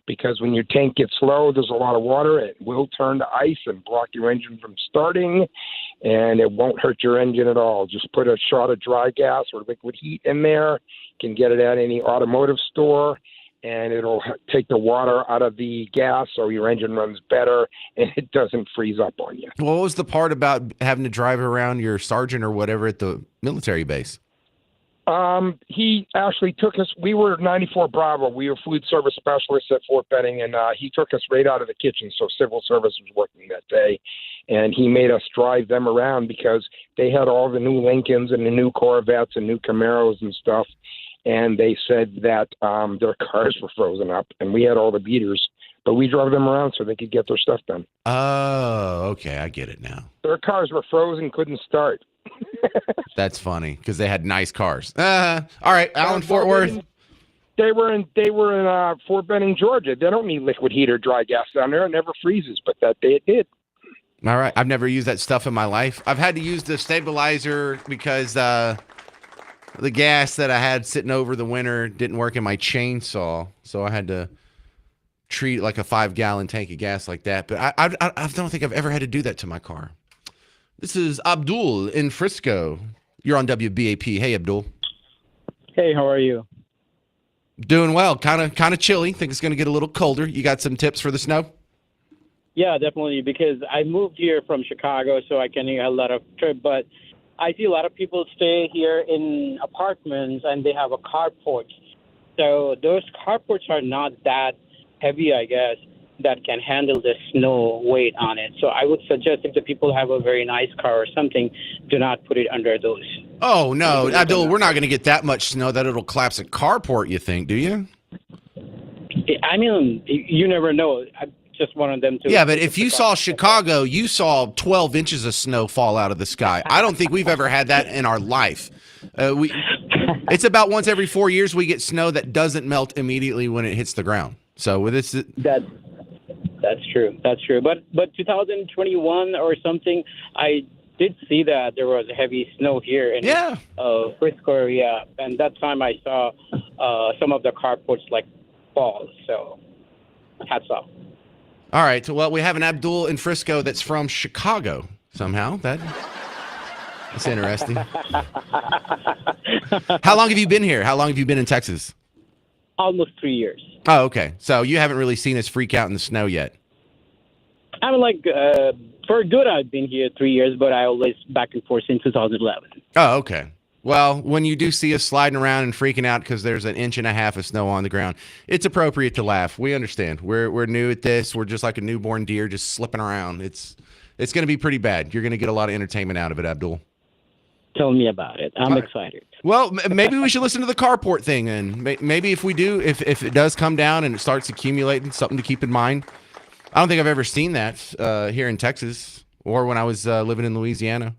because when your tank gets low, there's a lot of water. It will turn to ice and block your engine from starting, and it won't hurt your engine at all. Just put a shot of dry gas or liquid heat in there. You can get it at any automotive store, and it'll take the water out of the gas so your engine runs better and it doesn't freeze up on you. What was the part about having to drive around your sergeant or whatever at the military base? He actually took us. We were 94 Bravo. We were food service specialists at Fort Benning, and he took us right out of the kitchen. So civil service was working that day, and he made us drive them around because they had all the new Lincolns and the new Corvettes and new Camaros and stuff. And they said that their cars were frozen up, and we had all the beaters, but we drove them around so they could get their stuff done. Oh, okay. I get it now. Their cars were frozen, couldn't start. That's funny because they had nice cars. All right, Alan Fort Worth. They were in Fort Benning, Georgia. They don't need liquid heat or dry gas down there. It never freezes, but that day it did. All right. I've never used that stuff in my life. I've had to use the stabilizer because the gas that I had sitting over the winter didn't work in my chainsaw, so I had to treat like a 5-gallon tank of gas like that. But I don't think I've ever had to do that to my car. This is Abdul in Frisco. You're on WBAP. Hey, Abdul. Hey, how are you? Doing well. Kind of chilly. Think it's going to get a little colder. You got some tips for the snow? Yeah, definitely, because I moved here from Chicago, so I can a lot of trip, but I see a lot of people stay here in apartments and they have a carport. So those carports are not that heavy, I guess, that can handle the snow weight on it. So I would suggest if the people have a very nice car or something, do not put it under those. Oh, no, Abdul, we're not going to get that much snow that it'll collapse a carport, you think, do you? I mean, you never know. I just wanted them to. Yeah, but if you saw Chicago, you saw 12 inches of snow fall out of the sky. I don't think we've ever had that in our life. It's about once every 4 years we get snow that doesn't melt immediately when it hits the ground. So with this, that's true. That's true. But 2021 or something, I did see that there was heavy snow here in Frisco area, and that time I saw some of the carports like fall. So hats off. All right. Well, we have an Abdul in Frisco that's from Chicago somehow. That's interesting. How long have you been here? How long have you been in Texas? Almost 3 years. Oh, okay. So you haven't really seen us freak out in the snow yet. I mean, like, for good, I've been here 3 years, but I always back and forth since 2011. Oh, okay. Well, when you do see us sliding around and freaking out because there's 1.5 inches of snow on the ground, it's appropriate to laugh. We understand. We're new at this. We're just like a newborn deer, just slipping around. It's going to be pretty bad. You're going to get a lot of entertainment out of it, Abdul. Tell me about it. I'm excited. Well, maybe we should listen to the carport thing, and maybe if we do, if it does come down and it starts accumulating, something to keep in mind. I don't think I've ever seen that here in Texas or when I was living in Louisiana.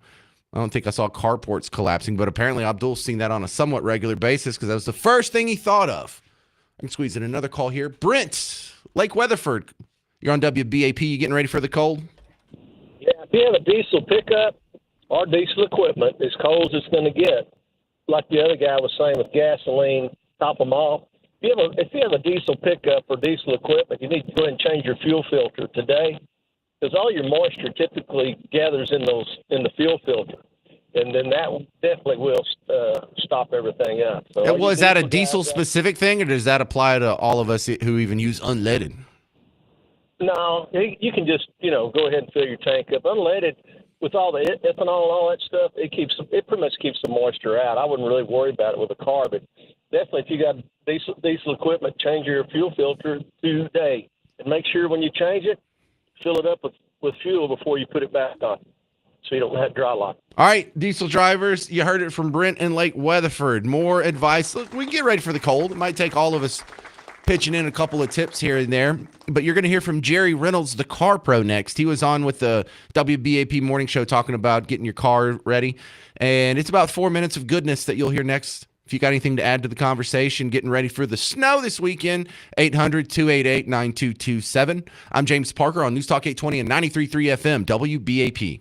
I don't think I saw carports collapsing, but apparently Abdul's seen that on a somewhat regular basis because that was the first thing he thought of. I can squeeze in another call here. Brent, Lake Weatherford. You're on WBAP. You getting ready for the cold? Yeah, if you have a diesel pickup or diesel equipment, as cold as it's going to get, like the other guy was saying with gasoline, top them off. If you have a diesel pickup or diesel equipment, you need to go ahead and change your fuel filter today, because all your moisture typically gathers in the fuel filter, and then that definitely will stop everything up. So Well, is that a diesel specific thing, or does that apply to all of us who even use unleaded? No, you can just go ahead and fill your tank up. Unleaded, with all the ethanol and all that stuff, it pretty much keeps the moisture out. I wouldn't really worry about it with a car, but definitely if you got diesel equipment, change your fuel filter today, and make sure when you change it, fill it up with fuel before you put it back on, so you don't have dry lock. All right, diesel drivers, you heard it from Brent in Lake Weatherford. More advice. Look, we can get ready for the cold. It might take all of us pitching in a couple of tips here and there, but you're going to hear from Jerry Reynolds, the Car Pro, next. He was on with the WBAP morning show talking about getting your car ready, and it's about 4 minutes of goodness that you'll hear next. If you got anything to add to the conversation, getting ready for the snow this weekend, 800-288-9227. I'm James Parker on News Talk 820 and 93.3 FM, WBAP.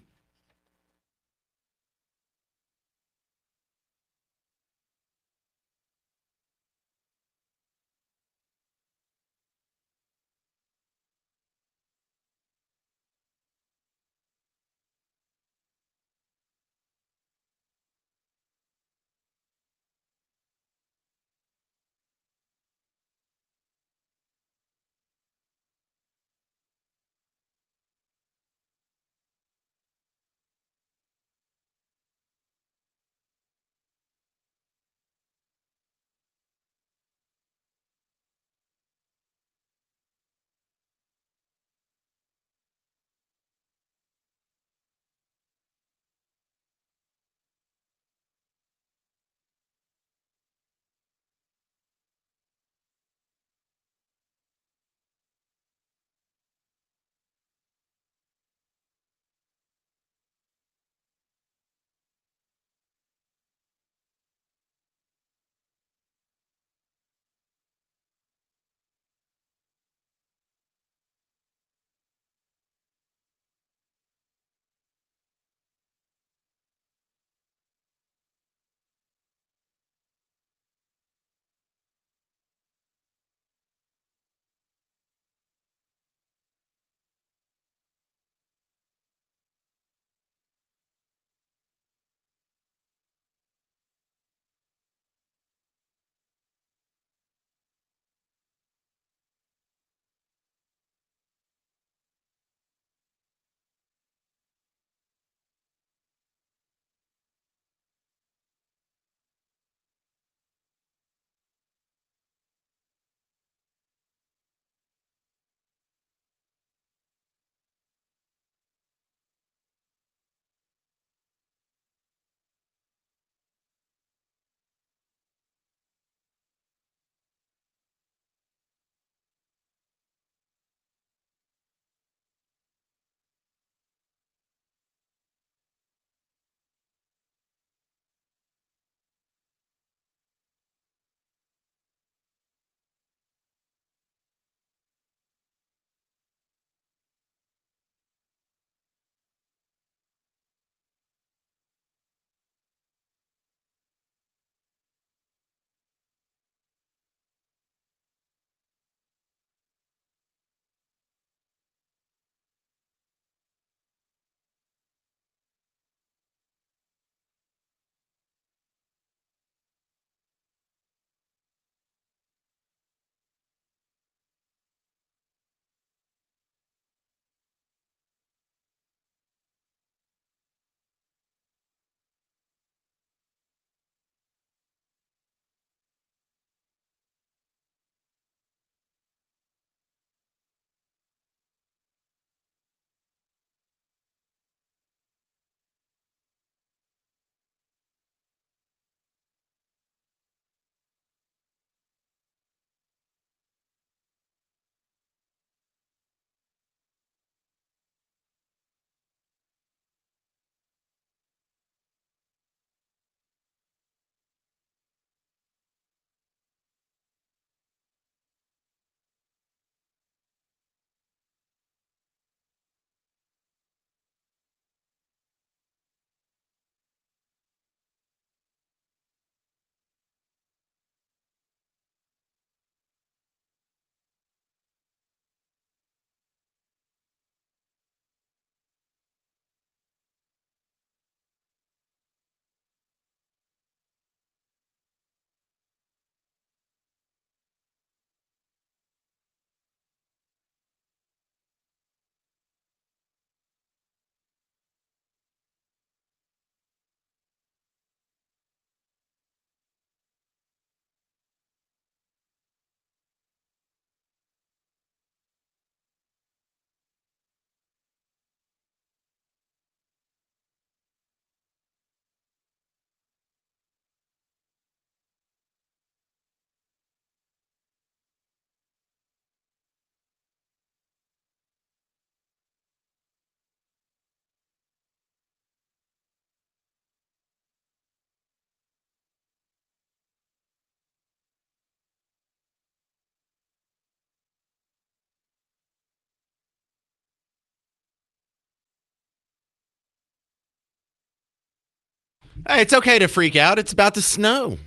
Hey, it's okay to freak out. It's about to snow.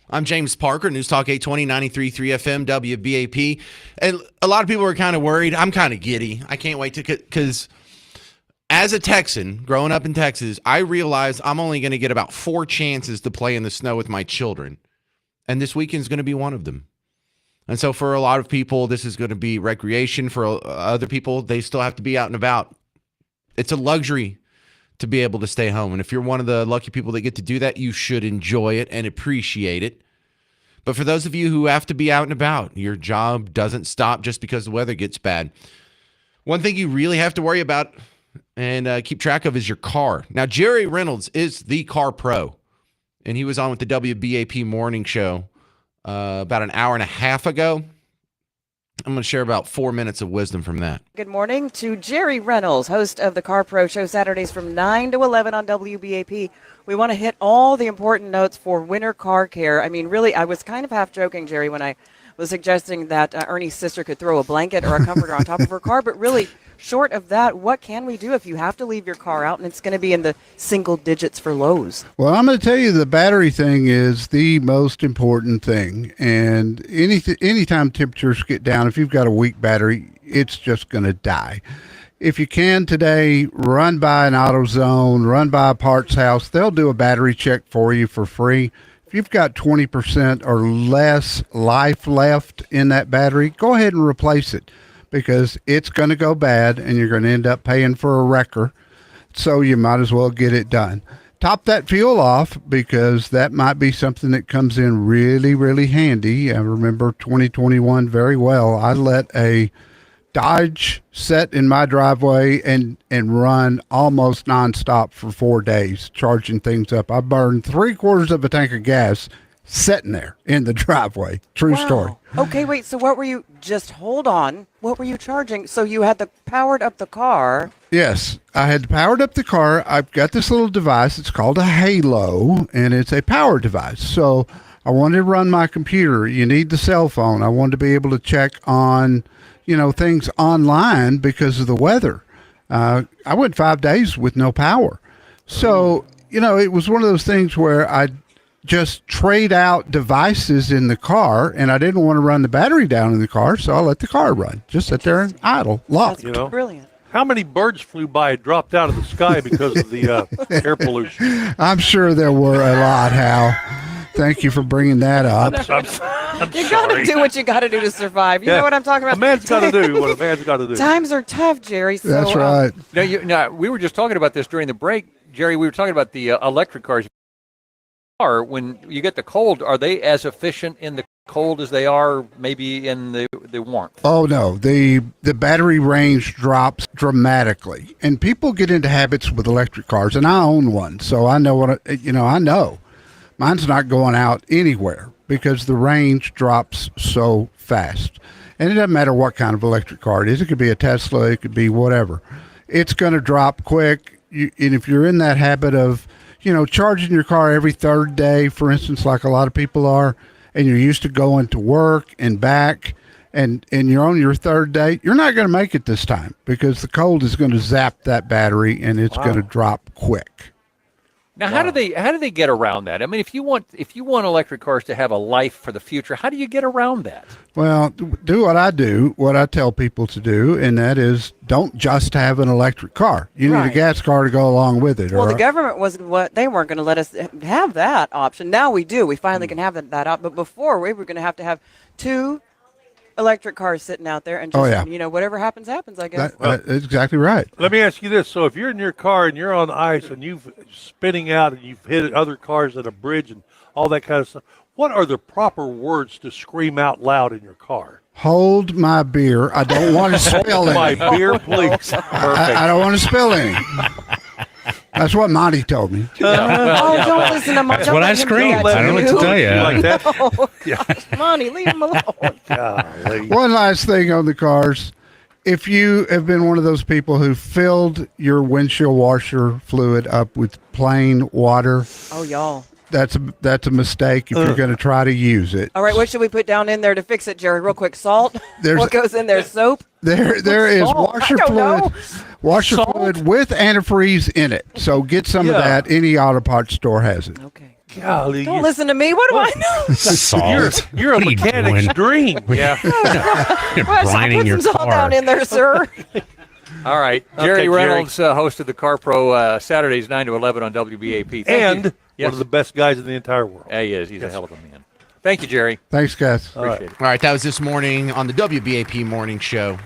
I'm James Parker, News Talk 820, 93.3 FM, WBAP. And a lot of people are kind of worried. I'm kind of giddy. I can't wait to, because as a Texan, growing up in Texas, I realized I'm only going to get about 4 chances to play in the snow with my children. And this weekend's going to be one of them. And so for a lot of people, this is going to be recreation. For other people, they still have to be out and about. It's a luxury to be able to stay home. And if you're one of the lucky people that get to do that, you should enjoy it and appreciate it. But for those of you who have to be out and about, your job doesn't stop just because the weather gets bad. One thing you really have to worry about and keep track of is your car. Now, Jerry Reynolds is the car pro, and he was on with the WBAP morning show about an hour and a half ago. I'm going to share about 4 minutes of wisdom from that. Good morning to Jerry Reynolds, host of the Car Pro Show, Saturdays from 9 to 11 on WBAP. We want to hit all the important notes for winter car care. I mean, really, I was kind of half joking, Jerry, when I was suggesting that Ernie's sister could throw a blanket or a comforter on top of her car. But really, short of that, what can we do if you have to leave your car out and it's going to be in the single digits for lows? Well, I'm going to tell you the battery thing is the most important thing. And anytime temperatures get down, if you've got a weak battery, it's just going to die. If you can today, run by an AutoZone, run by a parts house. They'll do a battery check for you for free. If you've got 20% or less life left in that battery, go ahead and replace it, because it's going to go bad and you're going to end up paying for a wrecker. So you might as well get it done. Top that fuel off, because that might be something that comes in really, really handy. I remember 2021 very well. I let a Dodge set in my driveway and run almost nonstop for 4 days, charging things up. I burned 3/4 of a tank of gas sitting there in the driveway. True story. Okay, wait, so what were you, just hold on, what were you charging? So you had powered up the car. Yes, I had powered up the car. I've got this little device. It's called a Halo, and it's a power device. So I wanted to run my computer. You need the cell phone. I wanted to be able to check on, things online because of the weather. I went 5 days with no power. So, it was one of those things where I just trade out devices in the car, and I didn't want to run the battery down in the car, so I let the car run. Just sit there and idle, locked. Brilliant. How many birds flew by and dropped out of the sky because of the air pollution? I'm sure there were a lot, Hal. Thank you for bringing that up. You got to do what you got to do to survive. You know what I'm talking about? A man's got to do what a man's got to do. Times are tough, Jerry. So, that's right. Now, we were just talking about this during the break, Jerry. We were talking about the electric cars. When you get the cold, are they as efficient in the cold as they are maybe in the warmth? Oh, no. The battery range drops dramatically. And people get into habits with electric cars, and I own one, so I know I know. Mine's not going out anywhere because the range drops so fast. And it doesn't matter what kind of electric car it is. It could be a Tesla. It could be whatever. It's going to drop quick. And if you're in that habit of, charging your car every third day, for instance, like a lot of people are, and you're used to going to work and back, and you're on your third day, you're not going to make it this time because the cold is going to zap that battery and it's going to drop quick. Now, how do they get around that? I mean, if you want electric cars to have a life for the future, how do you get around that? Well, do what I tell people to do, and that is don't just have an electric car. You need a gas car to go along with it. Well, the government they weren't going to let us have that option. Now we do. We finally can have that option. But before, we were going to have 2 electric cars sitting out there and just, whatever happens, I guess. That's exactly right. Let me ask you this. So if you're in your car and you're on ice and you're spinning out and you've hit other cars at a bridge and all that kind of stuff, what are the proper words to scream out loud in your car? Hold my beer. I don't want to spill any. Hold my beer, please. I don't want to spill any. That's what Monty told me. Don't listen to Monty. That's what I screamed. I don't know what to tell you. Like that? No. Monty, leave him alone. One last thing on the cars. If you have been one of those people who filled your windshield washer fluid up with plain water. Oh, y'all. that's a mistake if you're going to try to use it. All right, what should we put down in there to fix it, Jerry? Real quick, salt. There's- What goes in there? Soap. There is Salt? washer I don't know. fluid with antifreeze in it. So get some of that. Any auto parts store has it. Golly, Don't listen to me. What do I know? Salt. You're a What are you mechanic's doing? dream. Yeah. You're Well, I'll brining put your some salt car. down in there, sir. All right. Okay, Jerry Jerry. Reynolds, host of the Car Pro, Saturdays 9 to 11 on WBAP. Thank And you. one of the best guys in the entire world. Yeah, he is. He's a hell of a man. Thank you, Jerry. Thanks, guys. Appreciate it. All right, that was this morning on the WBAP Morning Show.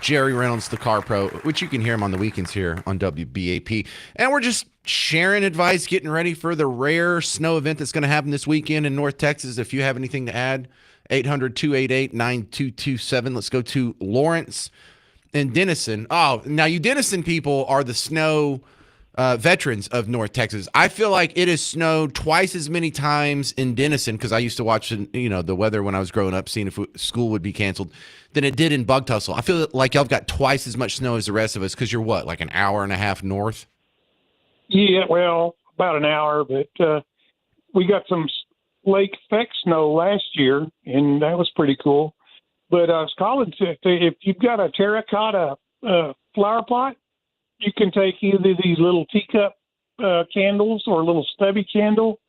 Jerry Reynolds, the Car Pro, which you can hear him on the weekends here on WBAP. And we're just sharing advice, getting ready for the rare snow event that's going to happen this weekend in North Texas. If you have anything to add, 800-288-9227. Let's go to Lawrence and Denison. Oh, now you Denison people are the snow veterans of North Texas. I feel like it has snowed twice as many times in Denison, because I used to watch the weather when I was growing up, seeing if school would be canceled, than it did in Bug Tussle. I feel like y'all got twice as much snow as the rest of us, because you're what, like an hour and a half north? Yeah, well, about an hour, but we got some lake effect snow last year, and that was pretty cool. But I was calling to, if you've got a terracotta flower pot, you can take either these little teacup candles or a little stubby candle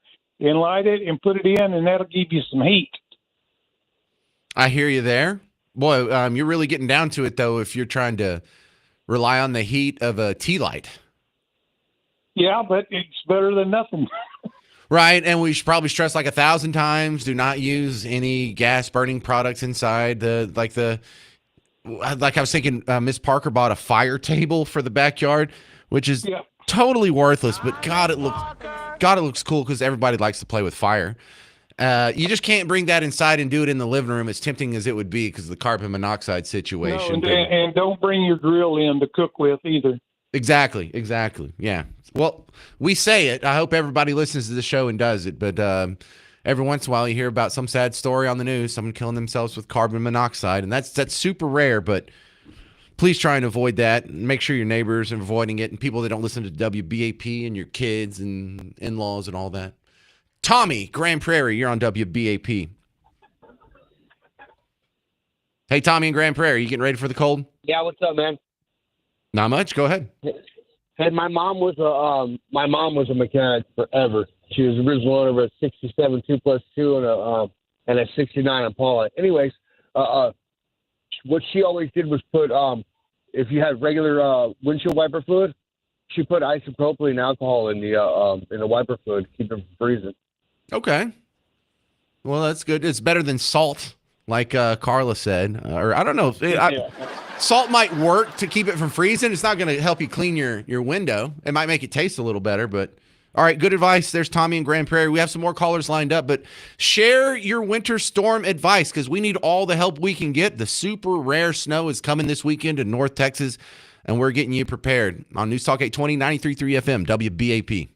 and light it and put it in, and that'll give you some heat. I hear you there. Boy, you're really getting down to it, though, if you're trying to rely on the heat of a tea light. Yeah, but it's better than nothing. Right, and we should probably stress like 1,000 times, do not use any gas-burning products inside. Like I was thinking, Miss Parker bought a fire table for the backyard, which is totally worthless, but God, it looks cool because everybody likes to play with fire. You just can't bring that inside and do it in the living room, as tempting as it would be because of the carbon monoxide situation. No, and don't bring your grill in to cook with either. Exactly. Yeah. Well, we say it. I hope everybody listens to the show and does it. But every once in a while, you hear about some sad story on the news, someone killing themselves with carbon monoxide, and that's super rare. But please try and avoid that. And make sure your neighbors are avoiding it, and people that don't listen to WBAP, and your kids and in-laws and all that. Tommy, Grand Prairie, you're on WBAP. Hey, Tommy in Grand Prairie, you getting ready for the cold? Yeah, what's up, man? Not much. Go ahead. Hey, my mom was a mechanic forever. She was originally owner of a '67 2+2 and a '69 Impala. Anyways, what she always did was put if you had regular windshield wiper fluid, she put isopropylene alcohol in the wiper fluid to keep it from freezing. Okay. Well, that's good. It's better than salt, like Carla said. Or I don't know. Salt might work to keep it from freezing. It's not going to help you clean your window. It might make it taste a little better, but all right, good advice. There's Tommy in Grand Prairie. We have some more callers lined up, but share your winter storm advice because we need all the help we can get. The super rare snow is coming this weekend in North Texas, and we're getting you prepared on News Talk 820, 93.3 FM, WBAP.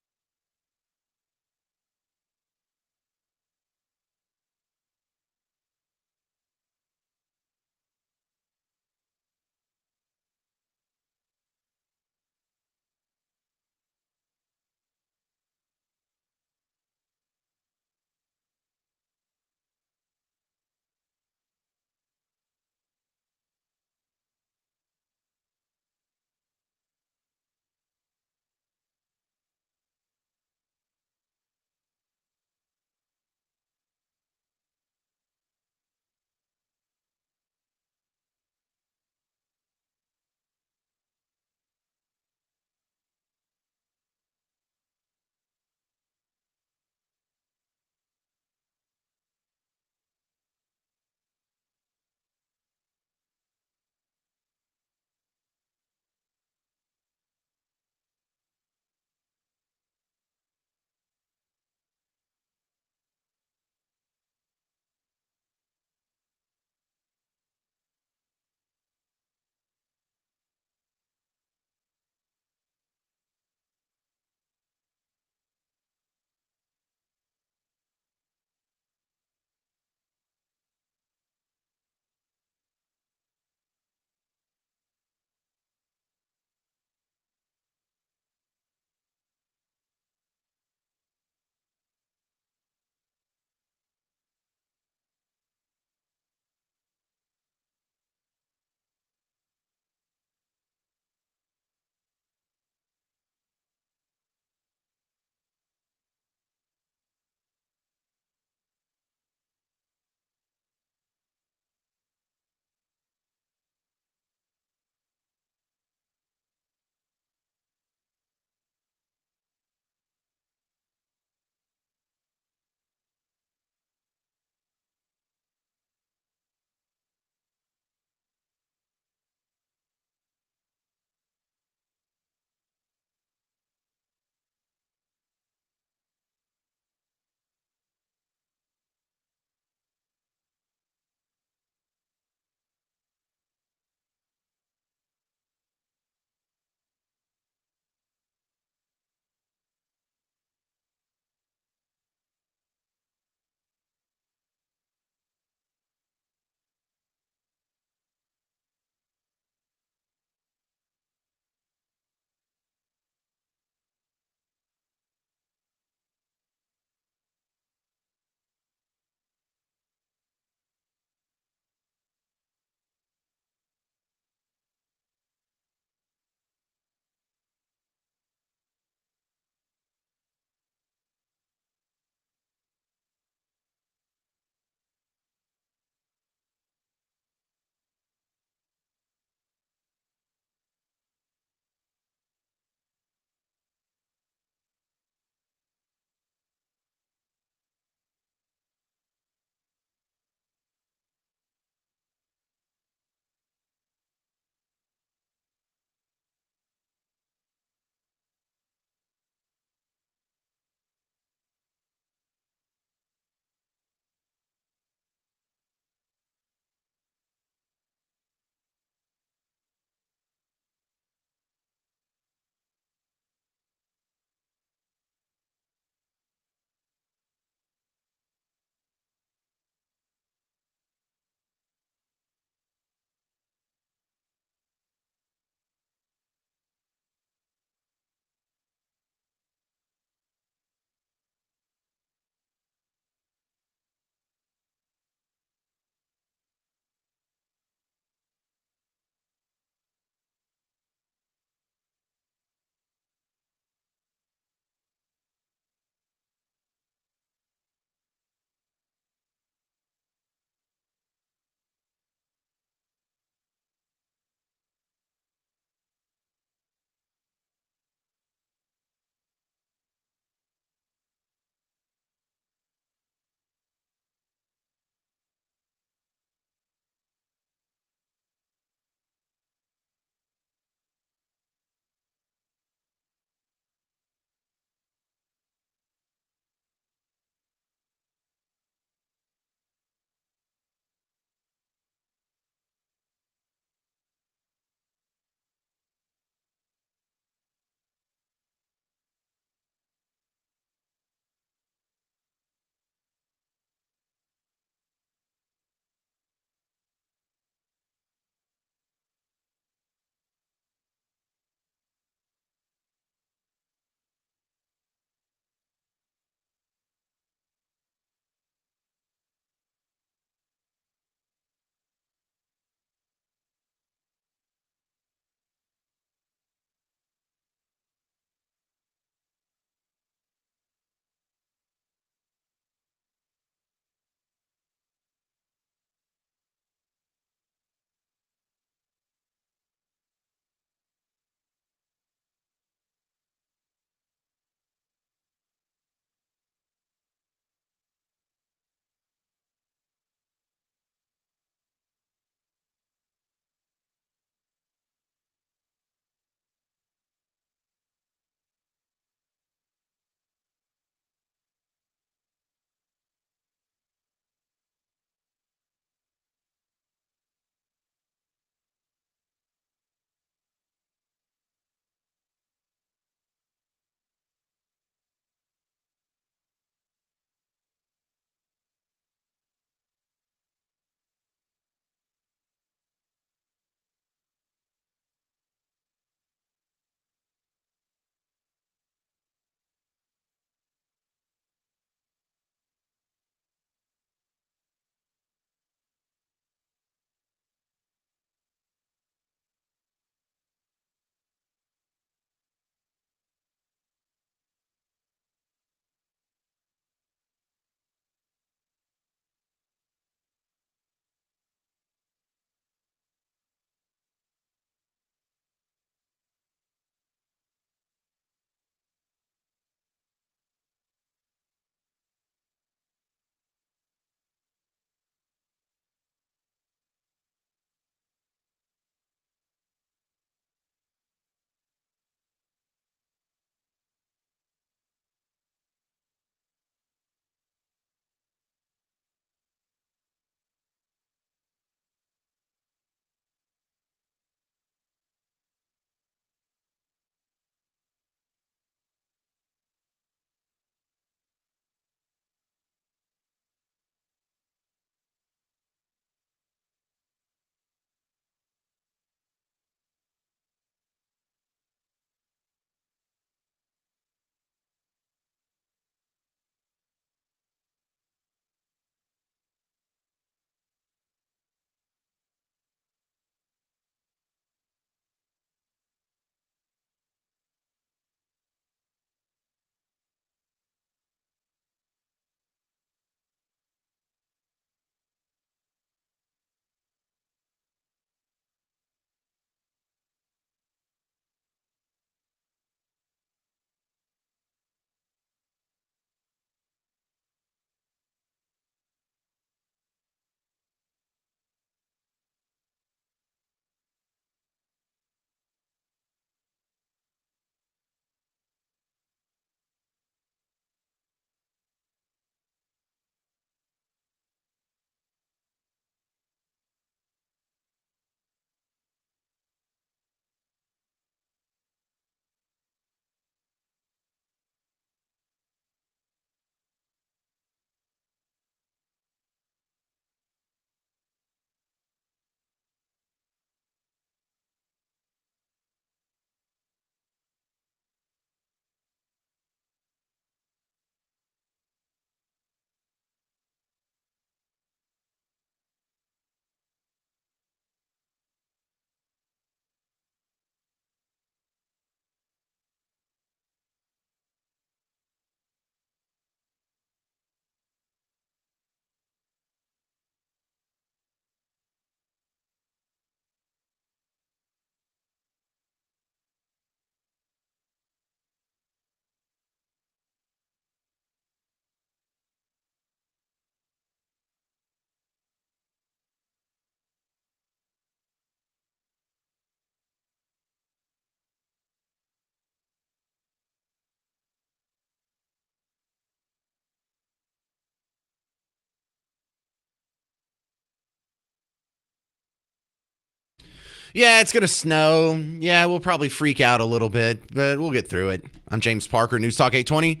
Yeah, it's going to snow. Yeah, we'll probably freak out a little bit, but we'll get through it. I'm James Parker, News Talk 820,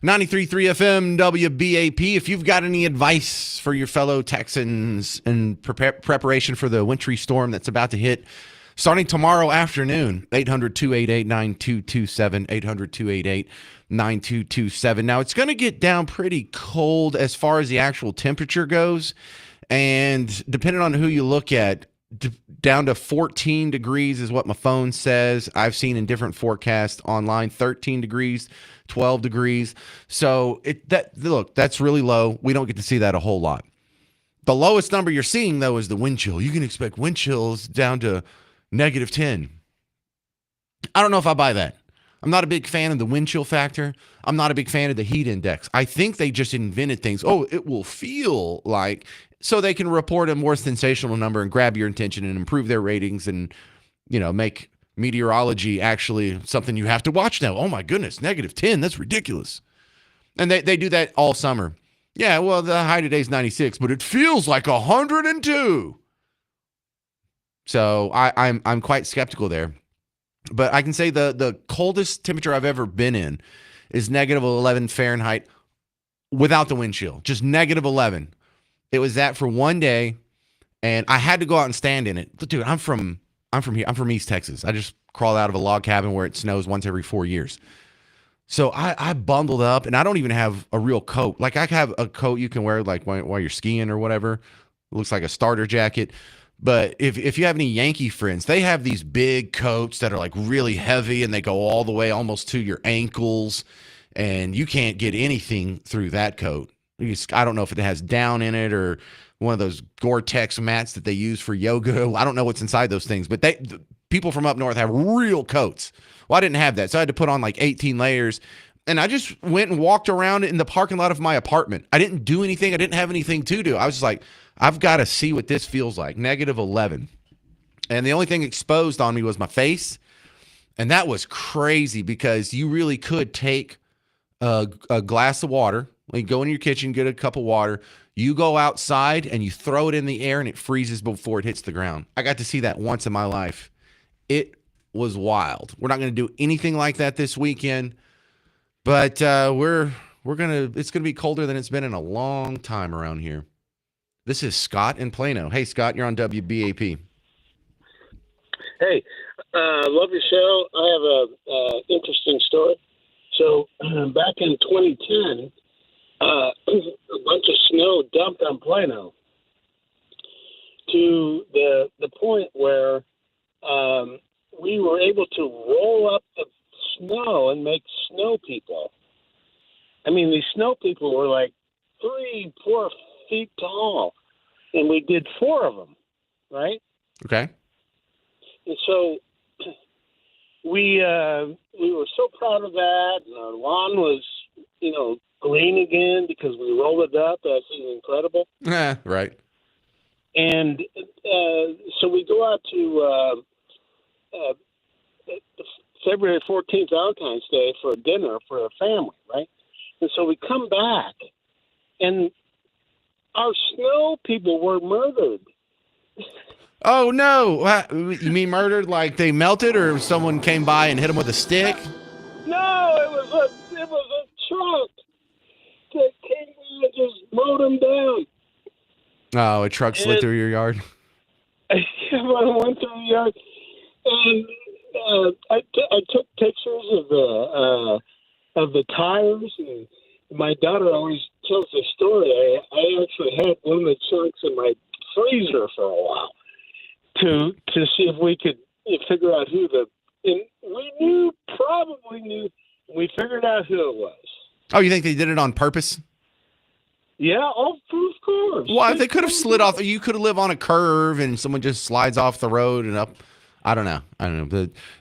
93.3 FM WBAP. If you've got any advice for your fellow Texans in preparation for the wintry storm that's about to hit starting tomorrow afternoon, 800-288-9227, 800-288-9227. Now, it's going to get down pretty cold as far as the actual temperature goes, and depending on who you look at, down to 14 degrees is what my phone says. I've seen in different forecasts online, 13 degrees, 12 degrees. So that's really low. We don't get to see that a whole lot. The lowest number you're seeing, though, is the wind chill. You can expect wind chills down to -10. I don't know if I buy that. I'm not a big fan of the wind chill factor. I'm not a big fan of the heat index. I think they just invented things. Oh, it will feel like, so they can report a more sensational number and grab your attention and improve their ratings and, make meteorology actually something you have to watch now. Oh my goodness, -10, that's ridiculous. And they do that all summer. Yeah, well, the high today is 96, but it feels like 102. So I'm quite skeptical there. But I can say the coldest temperature I've ever been in is -11 Fahrenheit without the wind chill, just -11. It was that for one day, and I had to go out and stand in it. Dude, I'm from here. I'm from East Texas. I just crawled out of a log cabin where it snows once every 4 years. So I bundled up, and I don't even have a real coat. Like, I have a coat you can wear like while you're skiing or whatever. It looks like a starter jacket. But if you have any Yankee friends, they have these big coats that are like really heavy, and they go all the way almost to your ankles, and you can't get anything through that coat. I don't know if it has down in it or one of those Gore-Tex mats that they use for yoga. I don't know what's inside those things, but people from up north have real coats. Well, I didn't have that, so I had to put on like 18 layers, and I just went and walked around in the parking lot of my apartment. I didn't do anything. I didn't have anything to do. I was just like, I've got to see what this feels like, -11. And the only thing exposed on me was my face, and that was crazy because you really could take a glass of water, like go in your kitchen, get a cup of water, you go outside and you throw it in the air and it freezes before it hits the ground. I got to see that once in my life. It was wild. We're not going to do anything like that this weekend, but it's going to be colder than it's been in a long time around here. This is Scott in Plano. Hey, Scott, you're on WBAP. Hey, love your show. I have a interesting story. So back in 2010, a bunch of snow dumped on Plano to the point where we were able to roll up the snow and make snow people. I mean, these snow people were like 3-4 feet tall, and we did 4 of them, right? Okay. And so we were so proud of that, and our lawn was, green again because we rolled it up. That's incredible. Right. And so we go out to February 14th, Valentine's Day, for dinner for a family, right? And so we come back, and our snow people were murdered. Oh, no. You mean murdered like they melted, or someone came by and hit them with a stick? No, it was a truck that came by and just mowed them down. Oh, a truck slid through your yard? I went through the yard, and I took pictures of the tires, and my daughter always tells the story. I actually had one of the chunks in my freezer for a while to see if we could figure out who and we probably knew, we figured out who it was. Oh, you think they did it on purpose? Yeah, of course. Well, they could have slid off. You could live on a curve and someone just slides off the road and up. I don't know.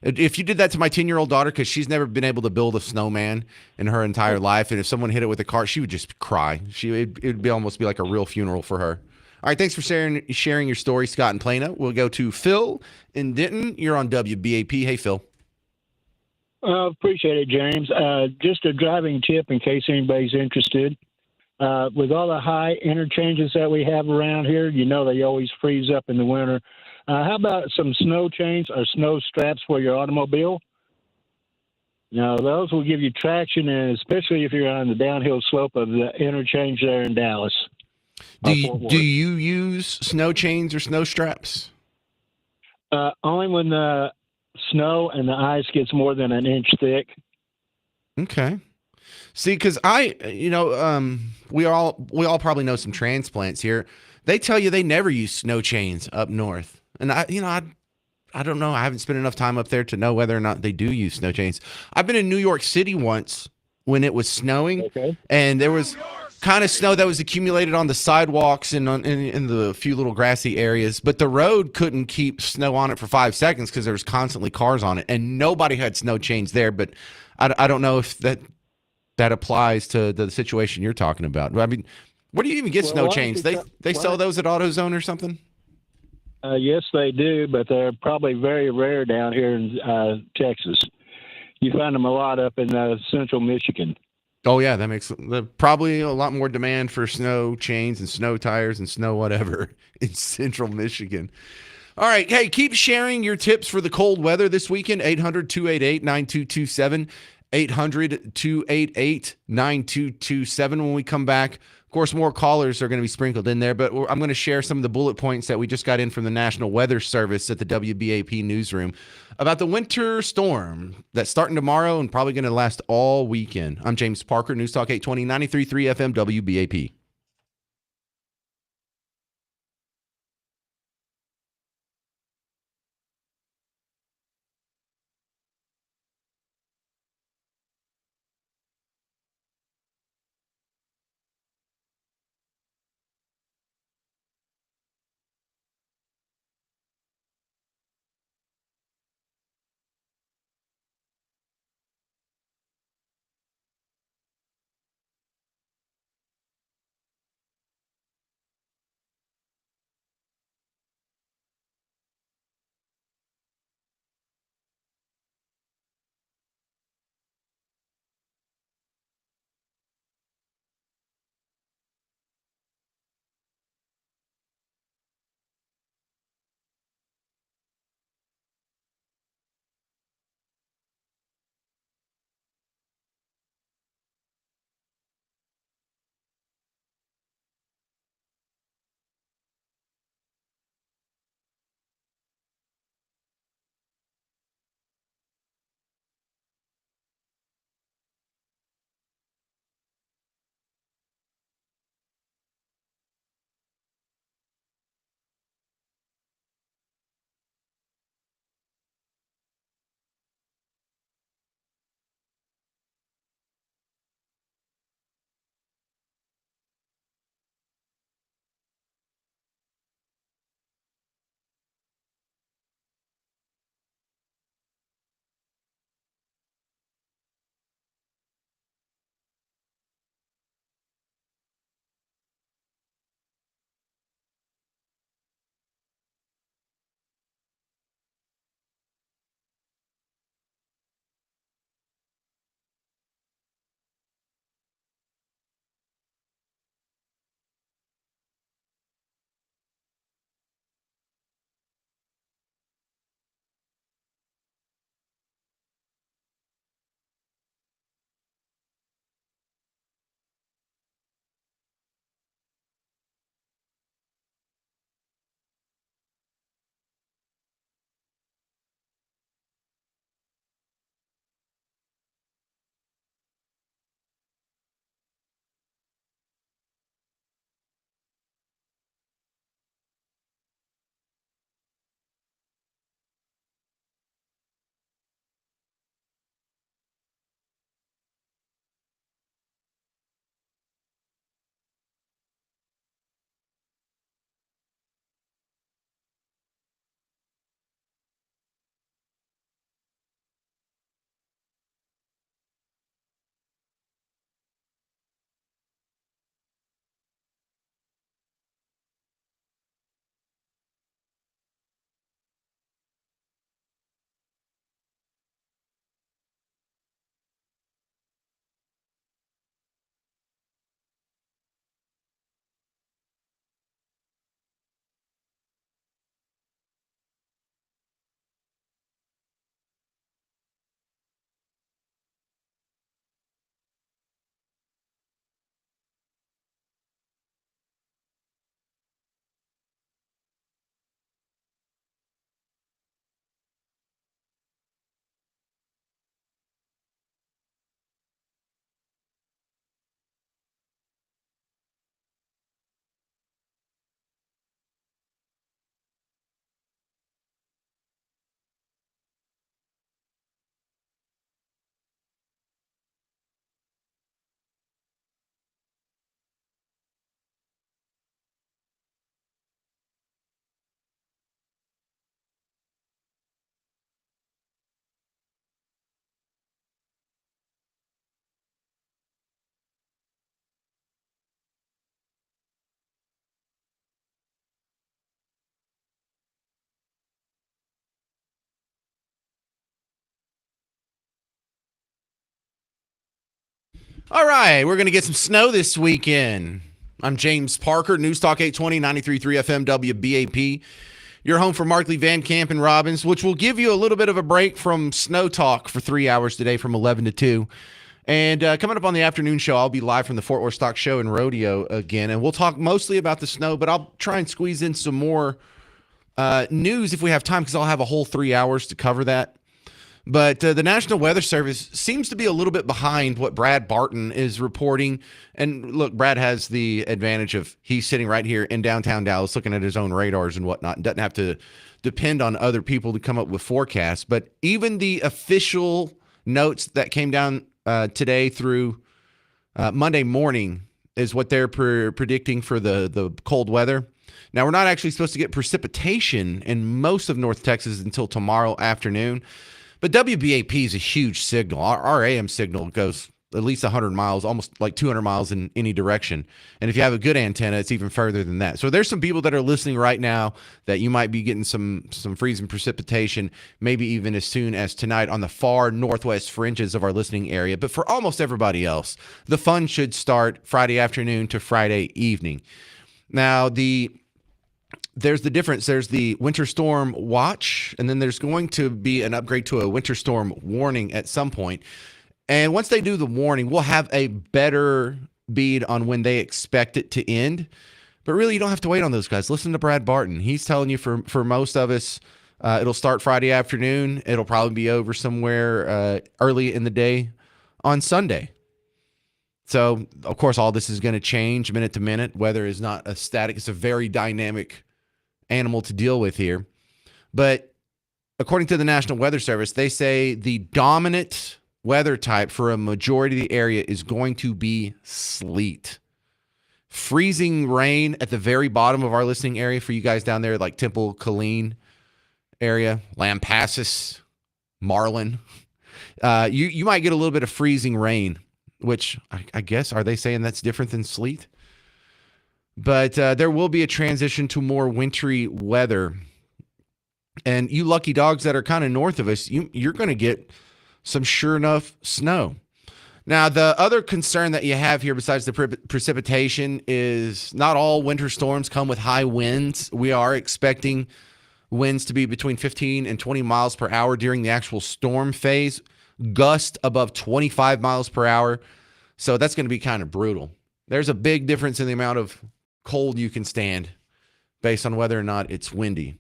If you did that to my 10-year-old daughter, because she's never been able to build a snowman in her entire life, and if someone hit it with a car, she would just cry. It'd almost be like a real funeral for her. All right, thanks for sharing your story, Scott in Plano. We'll go to Phil in Denton. You're on WBAP. Hey, Phil. Appreciate it, James. Just a driving tip in case anybody's interested. With all the high interchanges that we have around here, they always freeze up in the winter. How about some snow chains or snow straps for your automobile? Now, those will give you traction, and especially if you're on the downhill slope of the interchange there in Dallas. Do you use snow chains or snow straps? Only when the snow and the ice gets more than an inch thick. Okay. See, because we all probably know some transplants here. They tell you they never use snow chains up north, and I don't know. I haven't spent enough time up there to know whether or not they do use snow chains. I've been in New York City once when it was snowing, and there was kind of snow that was accumulated on the sidewalks and in the few little grassy areas, but the road couldn't keep snow on it for 5 seconds because there was constantly cars on it, and nobody had snow chains there. But I don't know if that applies to the situation you're talking about. I mean, where do you even get snow chains? They sell those at AutoZone or something? Yes, they do, but they're probably very rare down here in Texas. You find them a lot up in central Michigan. Oh, yeah, that makes probably a lot more demand for snow chains and snow tires and snow whatever in central Michigan. All right, hey, keep sharing your tips for the cold weather this weekend, 800-288-9227, 800-288-9227. When we come back, of course, more callers are going to be sprinkled in there, but I'm going to share some of the bullet points that we just got in from the National Weather Service at the WBAP newsroom about the winter storm that's starting tomorrow and probably going to last all weekend. I'm James Parker, News Talk 820, 93.3 FM, WBAP. All right, we're going to get some snow this weekend. I'm James Parker, News Talk 820, 93.3 FM WBAP. You're home for Markley, Van Camp, and Robbins, which will give you a little bit of a break from Snow Talk for 3 hours today from 11 to 2. And coming up on the afternoon show, I'll be live from the Fort Worth Stock Show and Rodeo again. And we'll talk mostly about the snow, but I'll try and squeeze in some more news if we have time, because I'll have a whole 3 hours to cover that. But the National Weather Service seems to be a little bit behind what Brad Barton is reporting. And look, Brad has the advantage of he's sitting right here in downtown Dallas looking at his own radars and whatnot, and doesn't have to depend on other people to come up with forecasts. But even the official notes that came down today through Monday morning is what they're predicting for the cold weather. Now, we're not actually supposed to get precipitation in most of North Texas until tomorrow afternoon. But WBAP is a huge signal. Our AM signal goes at least 100 miles, almost like 200 miles in any direction. And if you have a good antenna, it's even further than that. So there's some people that are listening right now that you might be getting some freezing precipitation, maybe even as soon as tonight on the far northwest fringes of our listening area. But for almost everybody else, the fun should start Friday afternoon to Friday evening. Now, there's the difference. There's the winter storm watch, and then there's going to be an upgrade to a winter storm warning at some point. And once they do the warning, we'll have a better bead on when they expect it to end. But really, you don't have to wait on those guys. Listen to Brad Barton. He's telling you for most of us, it'll start Friday afternoon. It'll probably be over somewhere early in the day on Sunday. So, of course, all this is going to change minute to minute. Weather is not a static. It's a very dynamic animal to deal with here. But according to the National Weather Service, they say the dominant weather type for a majority of the area is going to be sleet. Freezing rain at the very bottom of our listening area for you guys down there, like Temple, Killeen area, Lampasas, Marlin. You might get a little bit of freezing rain, which I guess, are they saying that's different than sleet? But there will be a transition to more wintry weather. And you lucky dogs that are kind of north of us, you're going to get some sure enough snow. Now, the other concern that you have here besides the precipitation is not all winter storms come with high winds. We are expecting winds to be between 15 and 20 miles per hour during the actual storm phase, gust above 25 miles per hour. So that's going to be kind of brutal. There's a big difference in the amount of cold you can stand based on whether or not it's windy.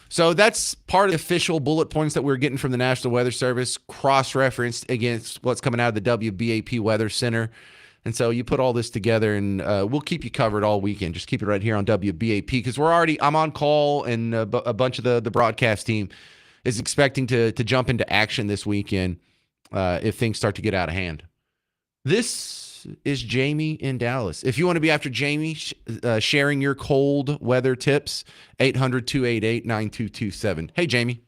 So that's part of the official bullet points that we're getting from the National Weather Service, cross-referenced against what's coming out of the WBAP Weather Center. And so you put all this together, and we'll keep you covered all weekend. Just keep it right here on WBAP, because I'm on call, and a bunch of the broadcast team is expecting to jump into action this weekend if things start to get out of hand. This is Jamie in Dallas. If you want to be after Jamie sharing your cold weather tips, 800-288-9227. Hey, Jamie.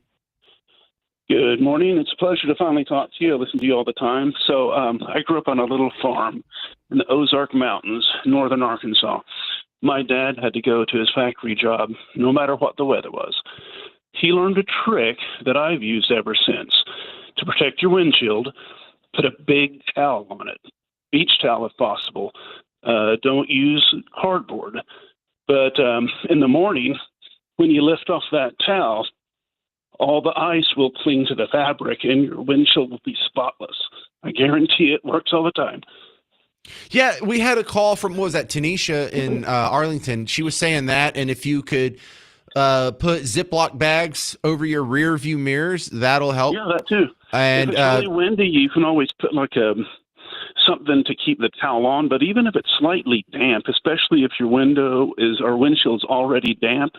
Good morning. It's a pleasure to finally talk to you. I listen to you all the time. So I grew up on a little farm in the Ozark Mountains, northern Arkansas. My dad had to go to his factory job no matter what the weather was. He learned a trick that I've used ever since. To protect your windshield, put a big towel on it. Beach towel if possible. Don't use cardboard. But in the morning, when you lift off that towel, all the ice will cling to the fabric and your windshield will be spotless. I guarantee it works all the time. Yeah, we had a call from, what was that, Tanisha in Arlington. She was saying that, and if you could put Ziploc bags over your rear view mirrors, that'll help. Yeah, that too. And if it's really windy, you can always put like something to keep the towel on. But even if it's slightly damp, especially if your windshield's already damp,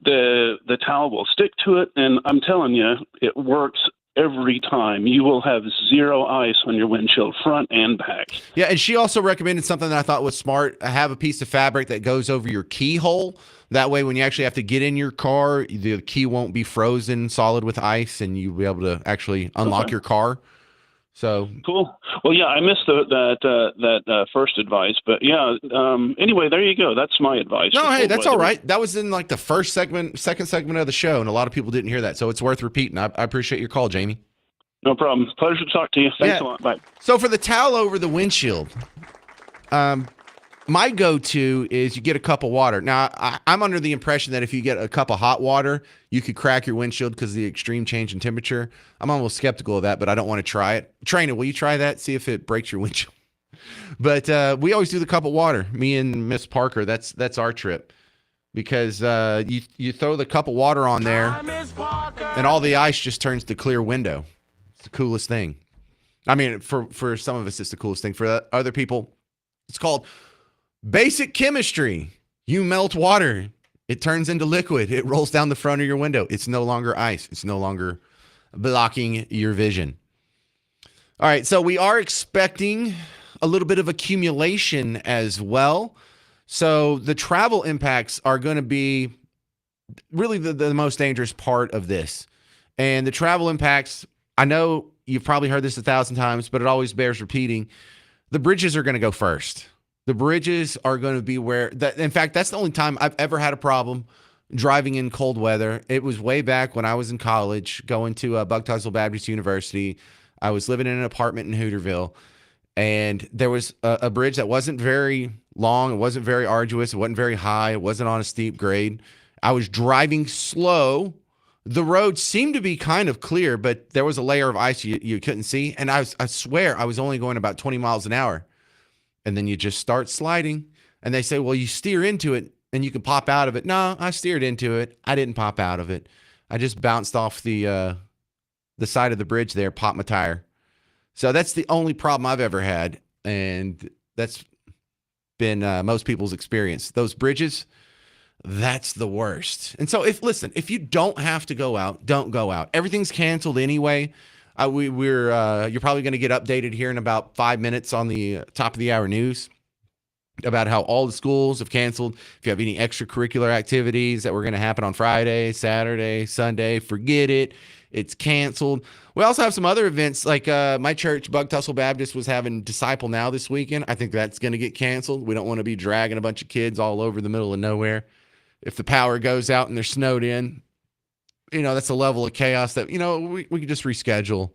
the towel will stick to it. And I'm telling you, it works every time. You will have zero ice on your windshield, front and back. Yeah, and she also recommended something that I thought was smart. Have a piece of fabric that goes over your keyhole. That way, when you actually have to get in your car, the key won't be frozen solid with ice, and you'll be able to actually unlock your car. So cool. Well, yeah, I missed that first advice, but yeah. Anyway, there you go. That's my advice. No, hey, that's all right. That was in like the second segment of the show, and a lot of people didn't hear that, so it's worth repeating. I appreciate your call, Jamie. No problem. Pleasure to talk to you. Thanks a lot. Bye. So for the towel over the windshield, my go-to is you get a cup of water. Now, I'm under the impression that if you get a cup of hot water, you could crack your windshield because of the extreme change in temperature. I'm almost skeptical of that, but I don't want to try it. Trainer, will you try that? See if it breaks your windshield. But we always do the cup of water. Me and Miss Parker, that's our trip. Because you throw the cup of water on there, and all the ice just turns to clear window. It's the coolest thing. I mean, for some of us, it's the coolest thing. For other people, it's called basic chemistry. You melt water. It turns into liquid. It rolls down the front of your window. It's no longer ice. It's no longer blocking your vision. All right, so we are expecting a little bit of accumulation as well. So the travel impacts are going to be really the most dangerous part of this. And the travel impacts, I know you've probably heard this 1,000 times, but it always bears repeating. The bridges are going to go first. The bridges are going to be in fact, that's the only time I've ever had a problem driving in cold weather. It was way back when I was in college going to Bug Tussle Baptist University. I was living in an apartment in Hooterville, and there was a bridge that wasn't very long. It wasn't very arduous. It wasn't very high. It wasn't on a steep grade. I was driving slow. The road seemed to be kind of clear, but there was a layer of ice you couldn't see. And I swear I was only going about 20 miles an hour. And then you just start sliding. And they say, well, you steer into it and you can pop out of it. No, I steered into it. I didn't pop out of it. I just bounced off the side of the bridge there, popped my tire. So that's the only problem I've ever had. And that's been most people's experience. Those bridges, that's the worst. And so if you don't have to go out, don't go out. Everything's canceled anyway. You're probably going to get updated here in about 5 minutes on the top of the hour news about how all the schools have canceled. If you have any extracurricular activities that were going to happen on Friday, Saturday, Sunday, forget it. It's canceled. We also have some other events like my church, Bug Tussle Baptist, was having Disciple Now this weekend. I think that's going to get canceled. We don't want to be dragging a bunch of kids all over the middle of nowhere. If the power goes out and they're snowed in, that's a level of chaos that, we can just reschedule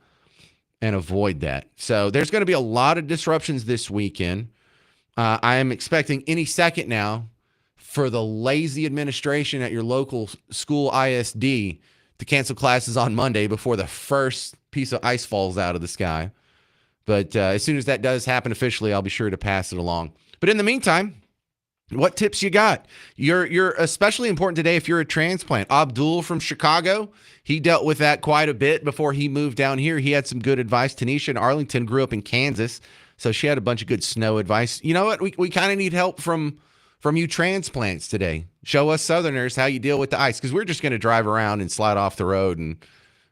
and avoid that. So there's going to be a lot of disruptions this weekend. I am expecting any second now for the lazy administration at your local school ISD to cancel classes on Monday before the first piece of ice falls out of the sky. But as soon as that does happen officially, I'll be sure to pass it along. But in the meantime, what tips you got? You're especially important today if you're a transplant. Abdul from Chicago, he dealt with that quite a bit before he moved down here. He had some good advice. Tanisha in Arlington grew up in Kansas, so she had a bunch of good snow advice. You know what? We kind of need help from you transplants today. Show us Southerners how you deal with the ice, because we're just going to drive around and slide off the road and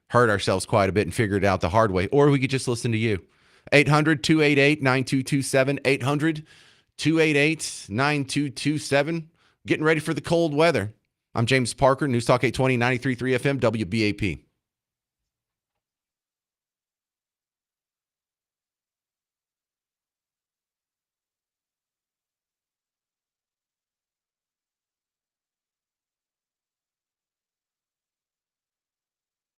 hurt ourselves quite a bit and figure it out the hard way. Or we could just listen to you. 800-288-9227, 800-288-9227. Getting ready for the cold weather. I'm James Parker, News Talk 820, 93.3 FM, WBAP.